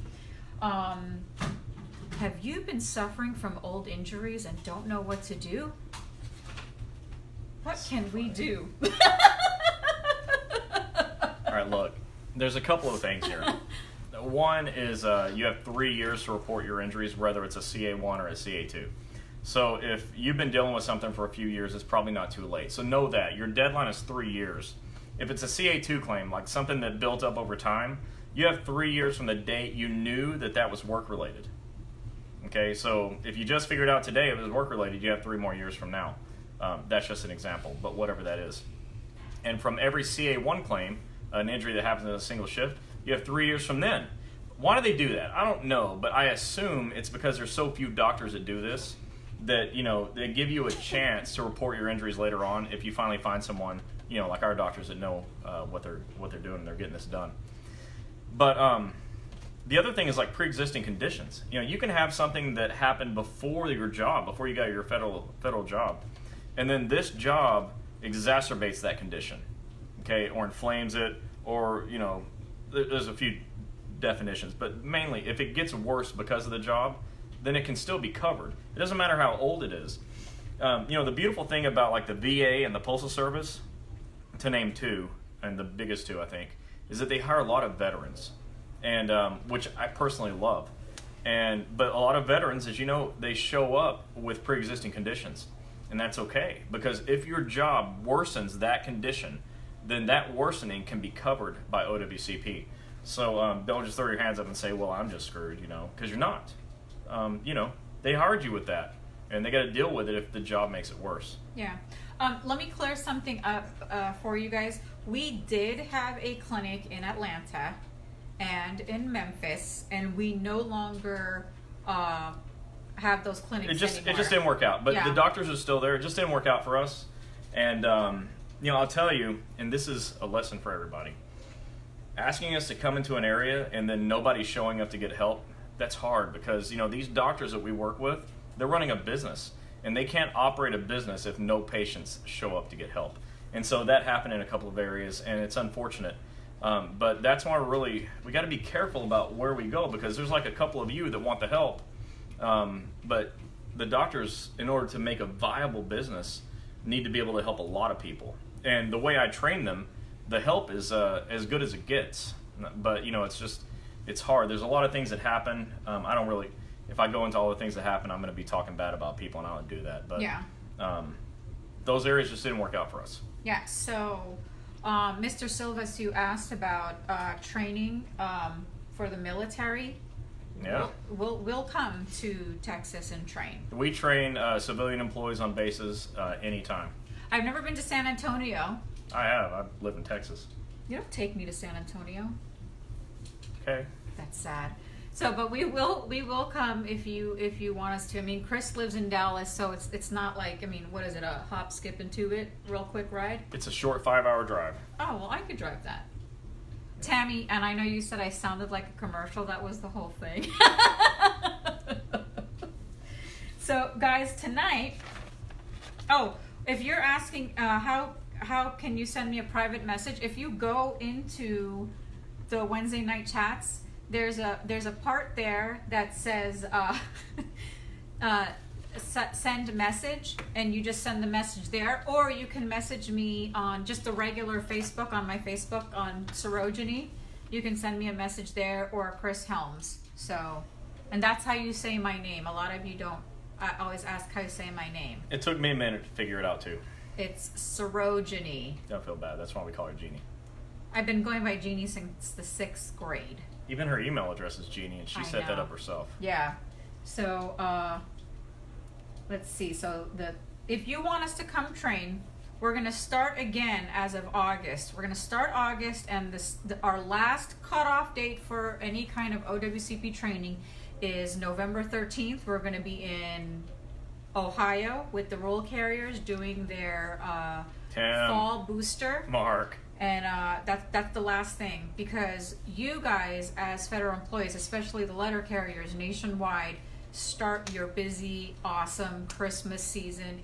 [SPEAKER 2] Have you been suffering from old injuries and don't know what to do? What can we do?
[SPEAKER 1] All right, look, there's a couple of things here. One is you have 3 years to report your injuries, whether it's a CA1 or a CA2. So if you've been dealing with something for a few years, it's probably not too late. So know that. Your deadline is 3 years. If it's a CA2 claim, like something that built up over time, you have 3 years from the date you knew that was work-related. Okay, so if you just figured out today it was work-related, you have 3 more years from now. That's just an example, but whatever that is. And from every CA1 claim, an injury that happens in a single shift, you have 3 years from then. Why do they do that? I don't know, but I assume it's because there's so few doctors that do this that, they give you a chance to report your injuries later on if you finally find someone, like our doctors that know what they're doing and they're getting this done. But the other thing is like pre-existing conditions. You can have something that happened before your job, before you got your federal job, and then this job exacerbates that condition, okay, or inflames it, or there's a few definitions, but mainly if it gets worse because of the job, then it can still be covered. It doesn't matter how old it is. The beautiful thing about like the VA and the Postal Service, to name two, and the biggest two I think, is that they hire a lot of veterans, and which I personally love. But a lot of veterans, as you know, they show up with pre-existing conditions, and that's okay, because if your job worsens that condition, then that worsening can be covered by OWCP. So don't just throw your hands up and say, well, I'm just screwed, because you're not. They hired you with that, and they got to deal with it if the job makes it worse.
[SPEAKER 2] Yeah. Let me clear something up for you guys. We did have a clinic in Atlanta and in Memphis, and we no longer have those clinics anymore.
[SPEAKER 1] It just didn't work out. But the doctors are still there. It just didn't work out for us. And, I'll tell you, and this is a lesson for everybody, asking us to come into an area and then nobody showing up to get help, that's hard because, these doctors that we work with, they're running a business. And they can't operate a business if no patients show up to get help. And so that happened in a couple of areas, and it's unfortunate. But that's why we got to be careful about where we go, because there's like a couple of you that want the help. But the doctors, in order to make a viable business, need to be able to help a lot of people. And the way I train them, the help is as good as it gets. But, it's hard. There's a lot of things that happen. If I go into all the things that happen, I'm going to be talking bad about people, and I don't do that. But those areas just didn't work out for us.
[SPEAKER 2] Yeah, so Mr. Silvas, you asked about training for the military.
[SPEAKER 1] Yeah.
[SPEAKER 2] We'll come to Texas and train.
[SPEAKER 1] We train civilian employees on bases anytime.
[SPEAKER 2] I've never been to San Antonio.
[SPEAKER 1] I have. I live in Texas.
[SPEAKER 2] You don't take me to San Antonio.
[SPEAKER 1] Okay.
[SPEAKER 2] That's sad. So, but we will come if you want us to. I mean, Chris lives in Dallas, so it's not like, I mean, what is it, a hop, skip, and to it, real quick ride?
[SPEAKER 1] It's a short 5-hour drive.
[SPEAKER 2] Oh, well, I could drive that. Tammy, and I know you said I sounded like a commercial. That was the whole thing. So, guys, tonight, if you're asking how can you send me a private message, if you go into the Wednesday night chats, there's a part there that says send message, and you just send the message there, or you can message me on just the regular Facebook, on my Facebook on Sorogeny. You can send me a message there, or Chris Helms. So, and that's how you say my name. A lot of you don't. I always ask how you say my name.
[SPEAKER 1] It took me a minute to figure it out too.
[SPEAKER 2] It's Sorogeny.
[SPEAKER 1] Don't feel bad. That's why we call her Gini.
[SPEAKER 2] I've been going by Genie since the 6th grade.
[SPEAKER 1] Even her email address is Gini, and she set that up herself.
[SPEAKER 2] Yeah. So, let's see. So if you want us to come train, we're going to start again as of August. We're going to start August, and our last cutoff date for any kind of OWCP training is November 13th. We're going to be in Ohio with the roll carriers doing their fall booster.
[SPEAKER 1] Mark.
[SPEAKER 2] And that's the last thing, because you guys as federal employees, especially the letter carriers nationwide, start your busy, awesome Christmas season,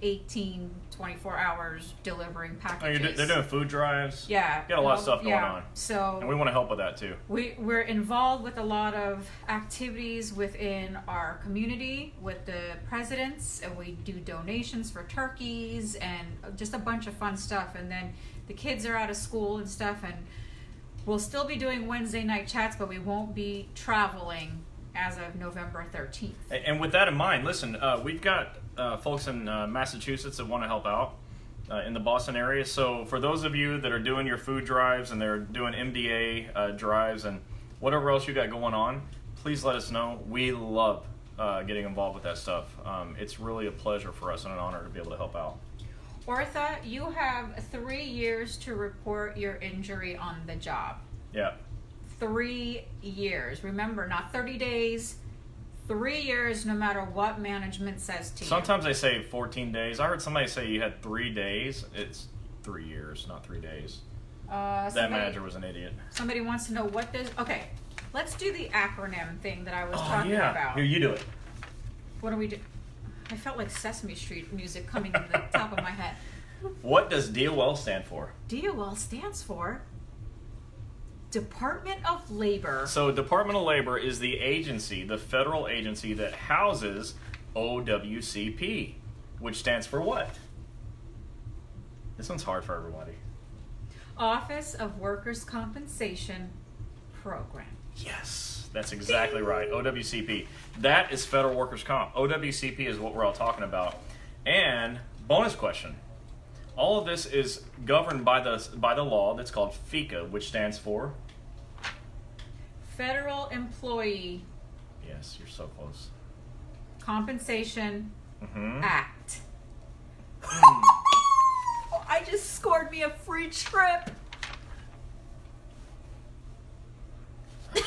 [SPEAKER 2] 24 hours delivering packages.
[SPEAKER 1] They're doing food drives.
[SPEAKER 2] Yeah.
[SPEAKER 1] Got a lot of stuff going on.
[SPEAKER 2] So,
[SPEAKER 1] and we want to help with that too.
[SPEAKER 2] We're involved with a lot of activities within our community with the presidents, and we do donations for turkeys and just a bunch of fun stuff. And then the kids are out of school and stuff, and we'll still be doing Wednesday night chats, but we won't be traveling as of November 13th.
[SPEAKER 1] And with that in mind, listen, we've got folks in Massachusetts that want to help out in the Boston area. So for those of you that are doing your food drives and they're doing MDA drives and whatever else you got going on, please let us know. We love getting involved with that stuff. It's really a pleasure for us and an honor to be able to help out.
[SPEAKER 2] Ortha, you have 3 years to report your injury on the job.
[SPEAKER 1] Yeah.
[SPEAKER 2] 3 years. Remember, not 30 days, 3 years, no matter what management says to you.
[SPEAKER 1] Sometimes they say 14 days. I heard somebody say you had 3 days. It's 3 years, not 3 days. That manager was an idiot.
[SPEAKER 2] Somebody wants to know what this... Okay, let's do the acronym thing that I was talking about.
[SPEAKER 1] Here, you do it.
[SPEAKER 2] What do we do? I felt like Sesame Street music coming to the top of my head.
[SPEAKER 1] What does DOL stand for?
[SPEAKER 2] DOL stands for Department of Labor.
[SPEAKER 1] So Department of Labor is the agency, the federal agency that houses OWCP, which stands for what? This one's hard for everybody.
[SPEAKER 2] Office of Workers' Compensation Program.
[SPEAKER 1] Yes, that's exactly right. OWCP. That is Federal Workers' Comp. OWCP is what we're all talking about. And bonus question. All of this is governed by the law that's called FECA, which stands for
[SPEAKER 2] Federal Employee.
[SPEAKER 1] Yes, you're so close.
[SPEAKER 2] Compensation Act. I just scored me a free trip. He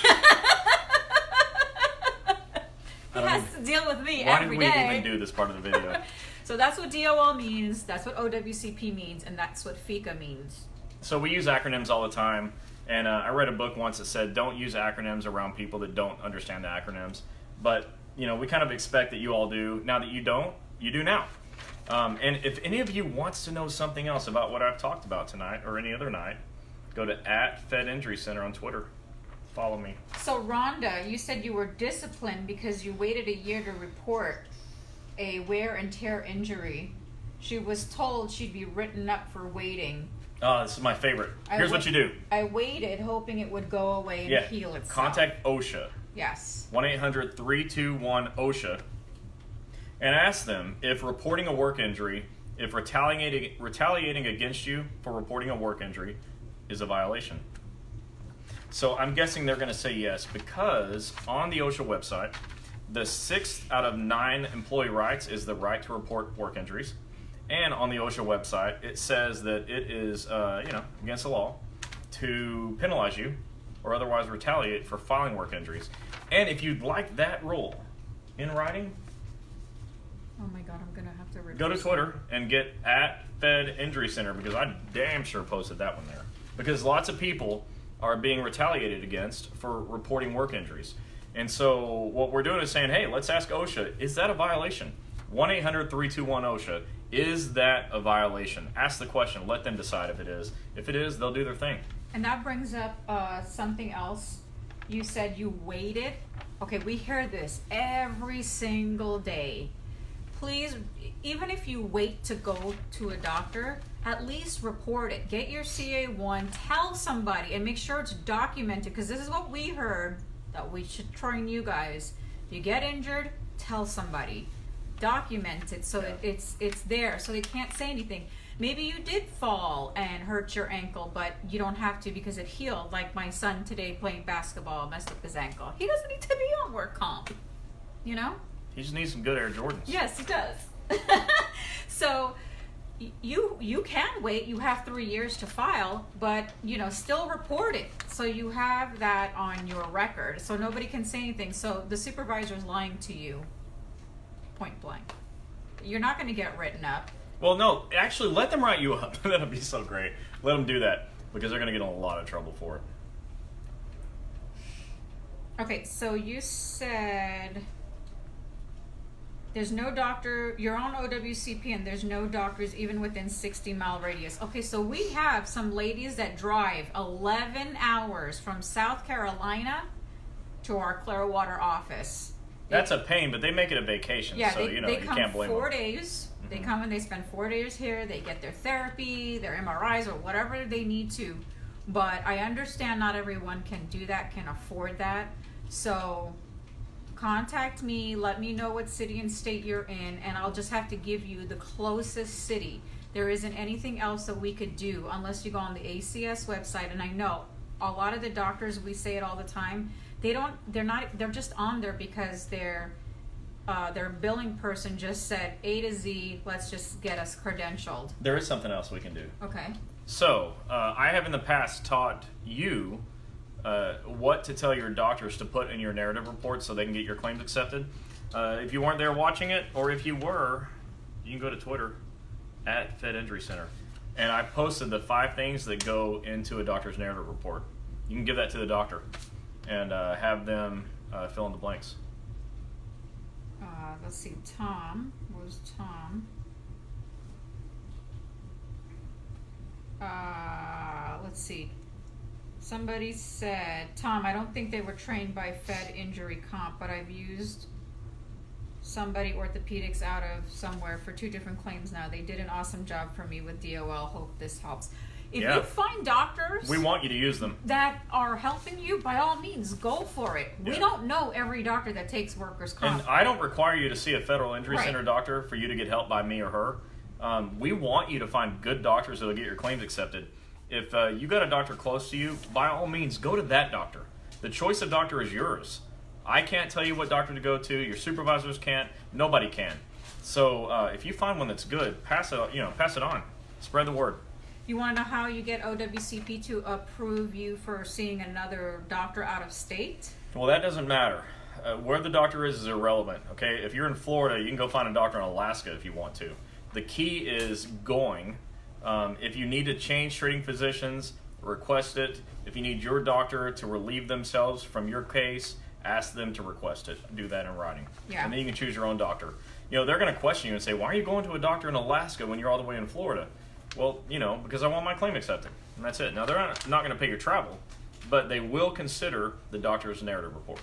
[SPEAKER 2] has to deal with me every day.
[SPEAKER 1] Why did we even do this part of the video?
[SPEAKER 2] So that's what DOL means, that's what OWCP means, and that's what FECA means.
[SPEAKER 1] So we use acronyms all the time, and I read a book once that said don't use acronyms around people that don't understand the acronyms. But, you know, we kind of expect that you all do. Now that you don't, you do now. And if any of you wants to know something else about what I've talked about tonight or any other night, go to @FedInjuryCenter on Twitter. Follow me.
[SPEAKER 2] So Rhonda, you said you were disciplined because you waited a year to report a wear and tear injury. She was told she'd be written up for waiting.
[SPEAKER 1] Oh, this is my favorite. Here's what you do.
[SPEAKER 2] I waited hoping it would go away and heal itself.
[SPEAKER 1] Contact OSHA.
[SPEAKER 2] Yes.
[SPEAKER 1] 1-800-321-OSHA. And ask them if reporting a work injury, if retaliating against you for reporting a work injury is a violation. So I'm guessing they're going to say yes, because on the OSHA website, the 6th out of 9 employee rights is the right to report work injuries. And on the OSHA website, it says that it is, against the law to penalize you or otherwise retaliate for filing work injuries. And if you'd like that rule in writing,
[SPEAKER 2] Oh my God, I'm gonna have to
[SPEAKER 1] go to Twitter and get @Fed Injury Center, because I damn sure posted that one there. Because lots of people are being retaliated against for reporting work injuries. And so what we're doing is saying, hey, let's ask OSHA, is that a violation? 1-800-321-OSHA. Is that a violation? Ask the question. Let them decide if it is. If it is, they'll do their thing.
[SPEAKER 2] And that brings up something else. You said you waited. Okay, we hear this every single day. Please, even if you wait to go to a doctor, at least report it. Get your CA1, tell somebody, and make sure it's documented, because this is what we heard that we should train you guys. If you get injured, tell somebody. Document it so it's there, so they can't say anything. Maybe you did fall and hurt your ankle, but you don't have to because it healed. Like my son today playing basketball messed up his ankle. He doesn't need to be on work comp, you know?
[SPEAKER 1] He just needs some good Air Jordans.
[SPEAKER 2] Yes, he does. So you can wait. You have 3 years to file, but still report it so you have that on your record, so nobody can say anything. So the supervisor is lying to you, point blank. You're not going to get written up.
[SPEAKER 1] Well, no, actually, let them write you up. That'll be so great. Let them do that, because they're going to get in a lot of trouble for it.
[SPEAKER 2] Okay, so you said there's no doctor, you're on OWCP, and there's no doctors even within 60-mile radius. Okay, so we have some ladies that drive 11 hours from South Carolina to our Clearwater office.
[SPEAKER 1] That's a pain, but they make it a vacation,
[SPEAKER 2] yeah,
[SPEAKER 1] so
[SPEAKER 2] they
[SPEAKER 1] you
[SPEAKER 2] come
[SPEAKER 1] can't blame
[SPEAKER 2] 4
[SPEAKER 1] them.
[SPEAKER 2] days. They come and they spend 4 days here. They get their therapy, their MRIs, or whatever they need to. But I understand not everyone can do that, can afford that. So contact me, let me know what city and state you're in, and I'll just have to give you the closest city. There isn't anything else that we could do unless you go on the ACS website. And I know a lot of the doctors, we say it all the time, they're just on there because their billing person just said A to Z, let's just get us credentialed.
[SPEAKER 1] There is something else we can do.
[SPEAKER 2] Okay.
[SPEAKER 1] So, I have in the past taught you what to tell your doctors to put in your narrative report so they can get your claims accepted. If you weren't there watching it, or if you were, you can go to Twitter @Fed Injury Center. And I posted the 5 things that go into a doctor's narrative report. You can give that to the doctor and have them fill in the blanks.
[SPEAKER 2] Let's see, Tom. Where's Tom? Let's see. Somebody said, Tom, I don't think they were trained by Fed Injury Comp, but I've used somebody orthopedics out of somewhere for 2 different claims now. They did an awesome job for me with DOL. Hope this helps. If you find doctors,
[SPEAKER 1] we want you to use them,
[SPEAKER 2] that are helping you, by all means, go for it. We don't know every doctor that takes workers' comp.
[SPEAKER 1] And I don't require you to see a Federal Injury Center doctor for you to get help by me or her. We want you to find good doctors that will get your claims accepted. If you got a doctor close to you, by all means, go to that doctor. The choice of doctor is yours. I can't tell you what doctor to go to. Your supervisors can't. Nobody can. So if you find one that's good, pass it on. Spread the word.
[SPEAKER 2] You want to know how you get OWCP to approve you for seeing another doctor out of state?
[SPEAKER 1] Well, that doesn't matter. Where the doctor is irrelevant. Okay, if you're in Florida, you can go find a doctor in Alaska if you want to. The key is going. If you need to change treating physicians, request it. If you need your doctor to relieve themselves from your case, ask them to request it. Do that in writing.
[SPEAKER 2] Yeah.
[SPEAKER 1] And then you can choose your own doctor. They're going to question you and say, why are you going to a doctor in Alaska when you're all the way in Florida? Well, because I want my claim accepted. And that's it. Now, they're not going to pay your travel, but they will consider the doctor's narrative report.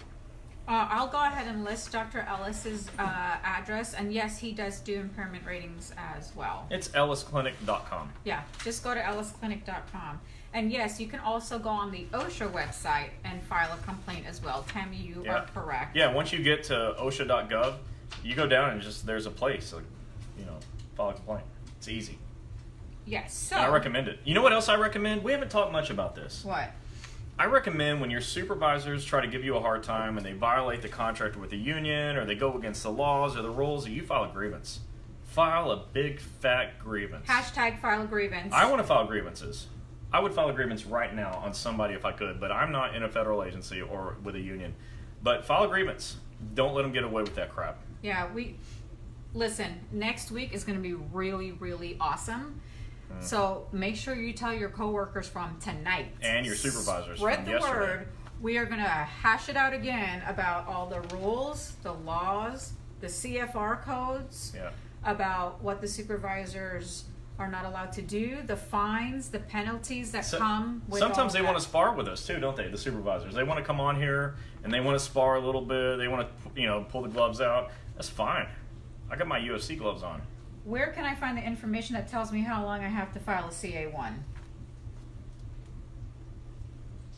[SPEAKER 2] I'll go ahead and list Dr. Ellis's address, and yes, he does do impairment ratings as well.
[SPEAKER 1] It's ellisclinic.com.
[SPEAKER 2] Yeah, just go to ellisclinic.com. And yes, you can also go on the OSHA website and file a complaint as well. Tammy, you are correct.
[SPEAKER 1] Yeah, once you get to osha.gov, you go down and there's a place, file a complaint. It's easy.
[SPEAKER 2] Yes. So
[SPEAKER 1] And I recommend it. You know what else I recommend? We haven't talked much about this.
[SPEAKER 2] what?
[SPEAKER 1] I recommend when your supervisors try to give you a hard time and they violate the contract with the union or they go against the laws or the rules, that you file a grievance. File a big fat grievance.
[SPEAKER 2] Hashtag file a grievance.
[SPEAKER 1] I want to file grievances. I would file a grievance right now on somebody if I could, but I'm not in a federal agency or with a union. But file a grievance. Don't let them get away with that crap.
[SPEAKER 2] Yeah, listen, next week is going to be really, really awesome. So make sure you tell your coworkers from tonight.
[SPEAKER 1] And your supervisors
[SPEAKER 2] Spread
[SPEAKER 1] from
[SPEAKER 2] the
[SPEAKER 1] yesterday.
[SPEAKER 2] word. We are going to hash it out again about all the rules, the laws, the CFR codes,
[SPEAKER 1] Yeah.
[SPEAKER 2] about what the supervisors are not allowed to do, the fines, the penalties that come with
[SPEAKER 1] Sometimes
[SPEAKER 2] all
[SPEAKER 1] they
[SPEAKER 2] that.
[SPEAKER 1] want to spar with us too, don't they? The supervisors. They want to come on here and they want to spar a little bit. They want to, pull the gloves out. That's fine. I got my UFC gloves on.
[SPEAKER 2] Where can I find the information that tells me how long I have to file a CA1?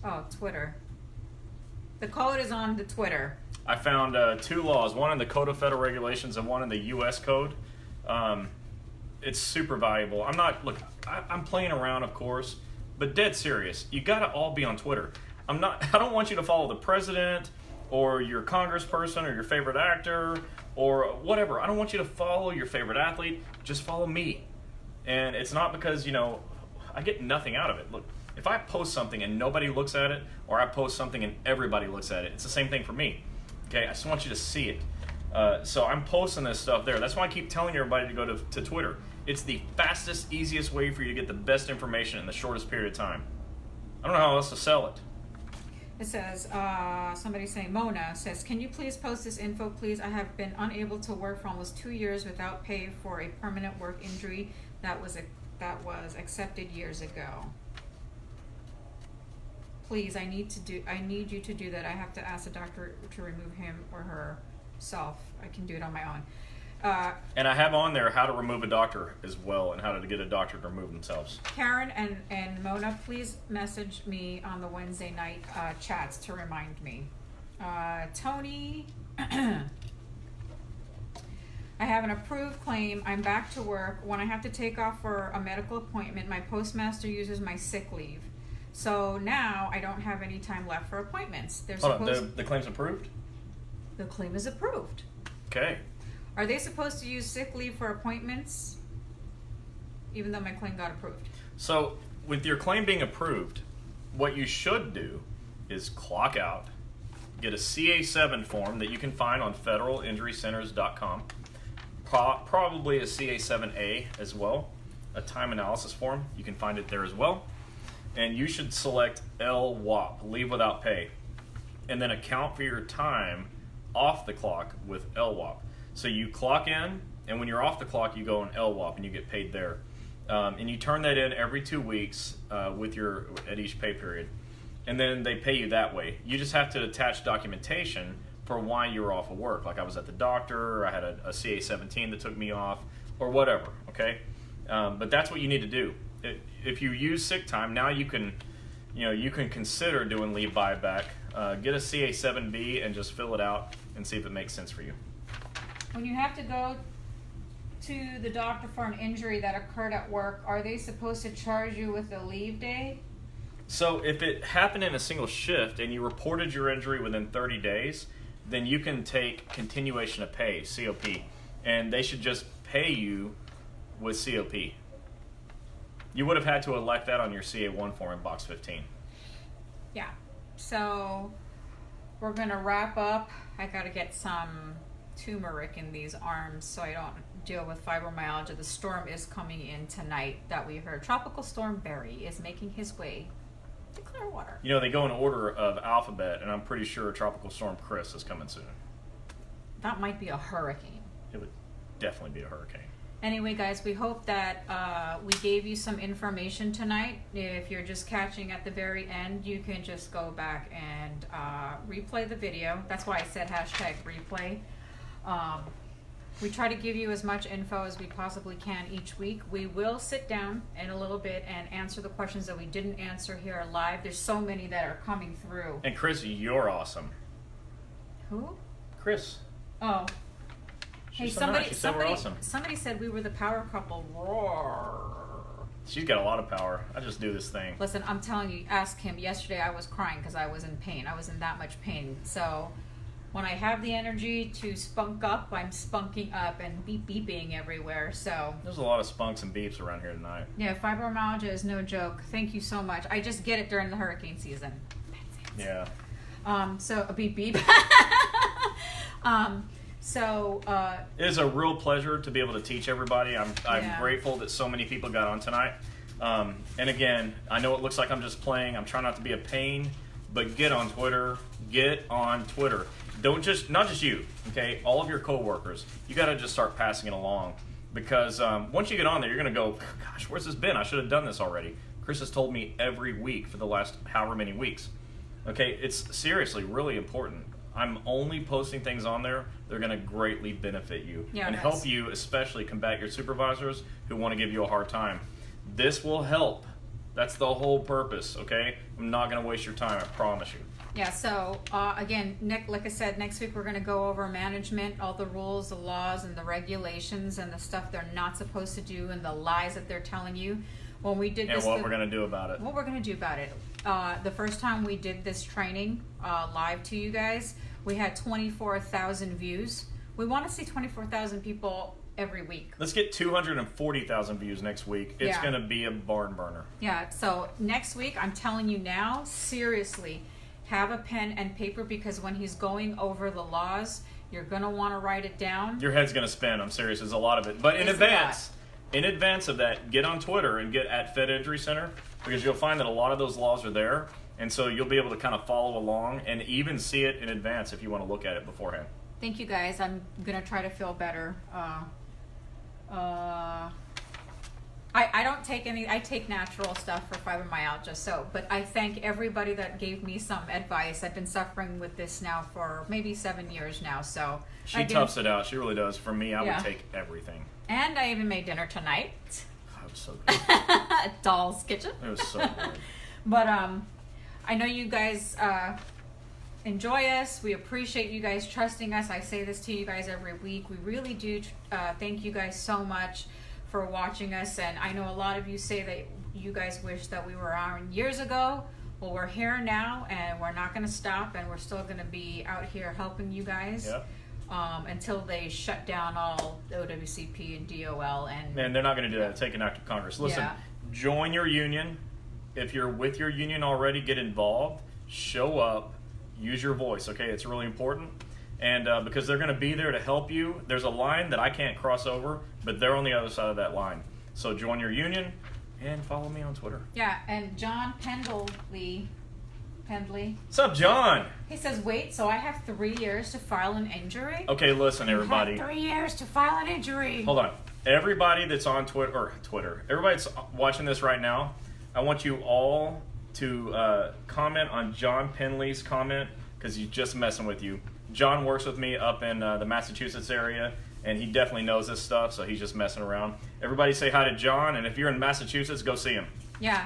[SPEAKER 2] Oh, Twitter. The code is on the Twitter.
[SPEAKER 1] I found 2 laws, one in the Code of Federal Regulations and one in the U.S. Code. It's super valuable. I'm playing around, of course, but dead serious. You got to all be on Twitter. I don't want you to follow the president or your congressperson or your favorite actor or whatever. I don't want you to follow your favorite athlete. Just follow me. And it's not because, I get nothing out of it. Look, if I post something and nobody looks at it, or I post something and everybody looks at it, it's the same thing for me. Okay, I just want you to see it. So I'm posting this stuff there. That's why I keep telling everybody to go to Twitter. It's the fastest, easiest way for you to get the best information in the shortest period of time. I don't know how else to sell it.
[SPEAKER 2] It says, somebody saying, Mona says, can you please post this info, please? I have been unable to work for almost 2 years without pay for a permanent work injury that was accepted years ago. Please, I need you to do that. I have to ask the doctor to remove him or herself. I can do it on my own.
[SPEAKER 1] And I have on there how to remove a doctor as well and how to get a doctor to remove themselves.
[SPEAKER 2] Karen and Mona, please message me on the Wednesday night chats to remind me. Tony, I have an approved claim. I'm back to work. When I have to take off for a medical appointment, my postmaster uses my sick leave. So now I don't have any time left for appointments.
[SPEAKER 1] Hold on, the claim's approved?
[SPEAKER 2] The claim is approved.
[SPEAKER 1] Okay.
[SPEAKER 2] Are they supposed to use sick leave for appointments, even though my claim got approved?
[SPEAKER 1] So with your claim being approved, what you should do is clock out, get a CA7 form that you can find on federalinjurycenters.com, probably a CA7A as well, a time analysis form. You can find it there as well. And you should select LWOP, leave without pay, and then account for your time off the clock with LWOP. So you clock in, and when you're off the clock, you go on LWOP and you get paid there. And you turn that in every 2 weeks at each pay period. And then they pay you that way. You just have to attach documentation for why you were off of work. Like I was at the doctor, or I had a CA17 that took me off, or whatever, okay? But that's what you need to do. If you use sick time, now you can consider doing leave buyback. Get a CA7B and just fill it out and see if it makes sense for you.
[SPEAKER 2] When you have to go to the doctor for an injury that occurred at work, are they supposed to charge you with a leave day?
[SPEAKER 1] So if it happened in a single shift and you reported your injury within 30 days, then you can take continuation of pay, COP, and they should just pay you with COP. You would have had to elect that on your CA1 form in box 15.
[SPEAKER 2] Yeah. So we're going to wrap up. I got to get some turmeric in these arms so I don't deal with fibromyalgia. The storm is coming in tonight that we heard. Tropical Storm Barry is making his way to Clearwater.
[SPEAKER 1] They go in order of alphabet, and I'm pretty sure Tropical Storm Chris is coming soon.
[SPEAKER 2] That might be a hurricane.
[SPEAKER 1] It would definitely be a hurricane.
[SPEAKER 2] Anyway, guys, we hope that we gave you some information tonight. If you're just catching at the very end, you can just go back and replay the video. That's why I said hashtag replay. We try to give you as much info as we possibly can each week. We will sit down in a little bit and answer the questions that we didn't answer here live. There's so many that are coming through.
[SPEAKER 1] And Chris, you're awesome.
[SPEAKER 2] Who?
[SPEAKER 1] Chris.
[SPEAKER 2] Oh. Hey,
[SPEAKER 1] She's so nice. She said we're awesome.
[SPEAKER 2] Somebody said we were the power couple. Roar.
[SPEAKER 1] She's got a lot of power. I just do this thing.
[SPEAKER 2] Listen, I'm telling you, ask him. Yesterday I was crying because I was in pain. I was in that much pain. So when I have the energy to spunk up, I'm spunking up and beeping everywhere. So
[SPEAKER 1] there's a lot of spunks and beeps around here tonight.
[SPEAKER 2] Yeah, fibromyalgia is no joke. Thank you so much. I just get it during the hurricane season.
[SPEAKER 1] Yeah.
[SPEAKER 2] So a beep beep.
[SPEAKER 1] It is a real pleasure to be able to teach everybody. I'm
[SPEAKER 2] Yeah.
[SPEAKER 1] grateful that so many people got on tonight. And again, I know it looks like I'm just playing. I'm trying not to be a pain, but get on Twitter. Get on Twitter. Don't just, not just you, okay? All of your coworkers. You got to just start passing it along, because once you get on there, you're going to go, gosh, where's this been? I should have done this already. Chris has told me every week for the last however many weeks. Okay, it's seriously really important. I'm only posting things on there that are going to greatly benefit you and help you, especially combat your supervisors who want to give you a hard time. This will help. That's the whole purpose, okay? I'm not going to waste your time, I promise you.
[SPEAKER 2] Yeah, so again, Nick, like I said, next week we're going to go over management, all the rules, the laws, and the regulations, and the stuff they're not supposed to do, and the lies that they're telling you. When we did this,
[SPEAKER 1] what we're going to do about it.
[SPEAKER 2] What we're going to do about it. The first time we did this training live to you guys, we had 24,000 views. We want to see 24,000 people every week.
[SPEAKER 1] Let's get 240,000 views next week. It's going to be a barn burner.
[SPEAKER 2] Yeah, so next week, I'm telling you now, seriously, have a pen and paper, because when he's going over the laws, you're going to want to write it down.
[SPEAKER 1] Your head's going to spin. I'm serious. There's a lot of it. But in advance of that, get on Twitter and get at Fed Injury Center, because you'll find that a lot of those laws are there. And so you'll be able to kind of follow along and even see it in advance if you want to look at it beforehand.
[SPEAKER 2] Thank you, guys. I'm going to try to feel better. I don't take I take natural stuff for fibromyalgia, but I thank everybody that gave me some advice. I've been suffering with this now for maybe 7 years now, so.
[SPEAKER 1] She toughs it out. She really does. For me, I would take everything.
[SPEAKER 2] And I even made dinner tonight.
[SPEAKER 1] That was so good.
[SPEAKER 2] Doll's Kitchen.
[SPEAKER 1] It was so good.
[SPEAKER 2] But I know you guys enjoy us. We appreciate you guys trusting us. I say this to you guys every week. We really do thank you guys so much for watching us. And I know a lot of you say that you guys wish that we were on years ago. Well, we're here now, and we're not going to stop, and we're still going to be out here helping you guys.
[SPEAKER 1] Yep.
[SPEAKER 2] Until they shut down all OWCP and DOL. And
[SPEAKER 1] they're not going to do that. Take an act of Congress. Listen, join your union. If you're with your union already, get involved. Show up. Use your voice, okay? It's really important. And because they're going to be there to help you. There's a line that I can't cross over, but they're on the other side of that line. So join your union and follow me on Twitter.
[SPEAKER 2] Yeah, and John Pendley.
[SPEAKER 1] What's up, John?
[SPEAKER 2] He says, wait, so I have 3 years to file an injury?
[SPEAKER 1] Okay, listen, everybody.
[SPEAKER 2] You have 3 years to file an injury.
[SPEAKER 1] Hold on. Everybody that's on Twitter, everybody that's watching this right now, I want you all to comment on John Penley's comment, because he's just messing with you. John works with me up in the Massachusetts area, and he definitely knows this stuff, so he's just messing around. Everybody say hi to John, and if you're in Massachusetts, go see him.
[SPEAKER 2] Yeah.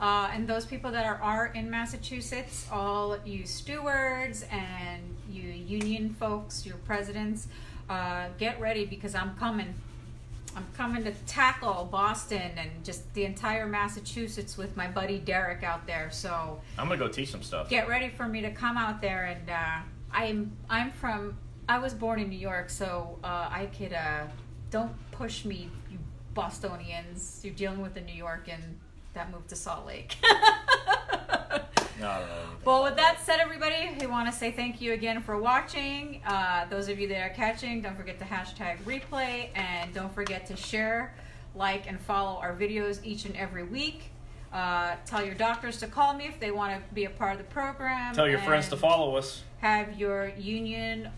[SPEAKER 2] And those people that are in Massachusetts, all you stewards and you union folks, your presidents, get ready, because I'm coming. I'm coming to tackle Boston and just the entire Massachusetts with my buddy Derek out there. So
[SPEAKER 1] I'm gonna go teach some stuff.
[SPEAKER 2] Get ready for me to come out there, and I was born in New York, so I could don't push me, you Bostonians. You're dealing with a New Yorkan that moved to Salt Lake. Well, with that said, everybody, we want to say thank you again for watching. Those of you that are catching, don't forget to hashtag replay, and don't forget to share, like, and follow our videos each and every week. Tell your doctors to call me if they want to be a part of the program.
[SPEAKER 1] Tell your friends to follow us.
[SPEAKER 2] Have your union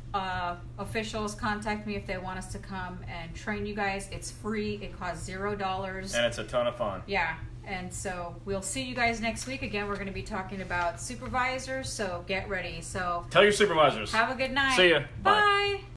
[SPEAKER 2] officials contact me if they want us to come and train you guys. It's free. It costs $0.
[SPEAKER 1] And it's a ton of fun.
[SPEAKER 2] Yeah. And so we'll see you guys next week. Again, we're going to be talking about supervisors, so get ready. So
[SPEAKER 1] tell your supervisors.
[SPEAKER 2] Have a good night.
[SPEAKER 1] See ya.
[SPEAKER 2] Bye. Bye.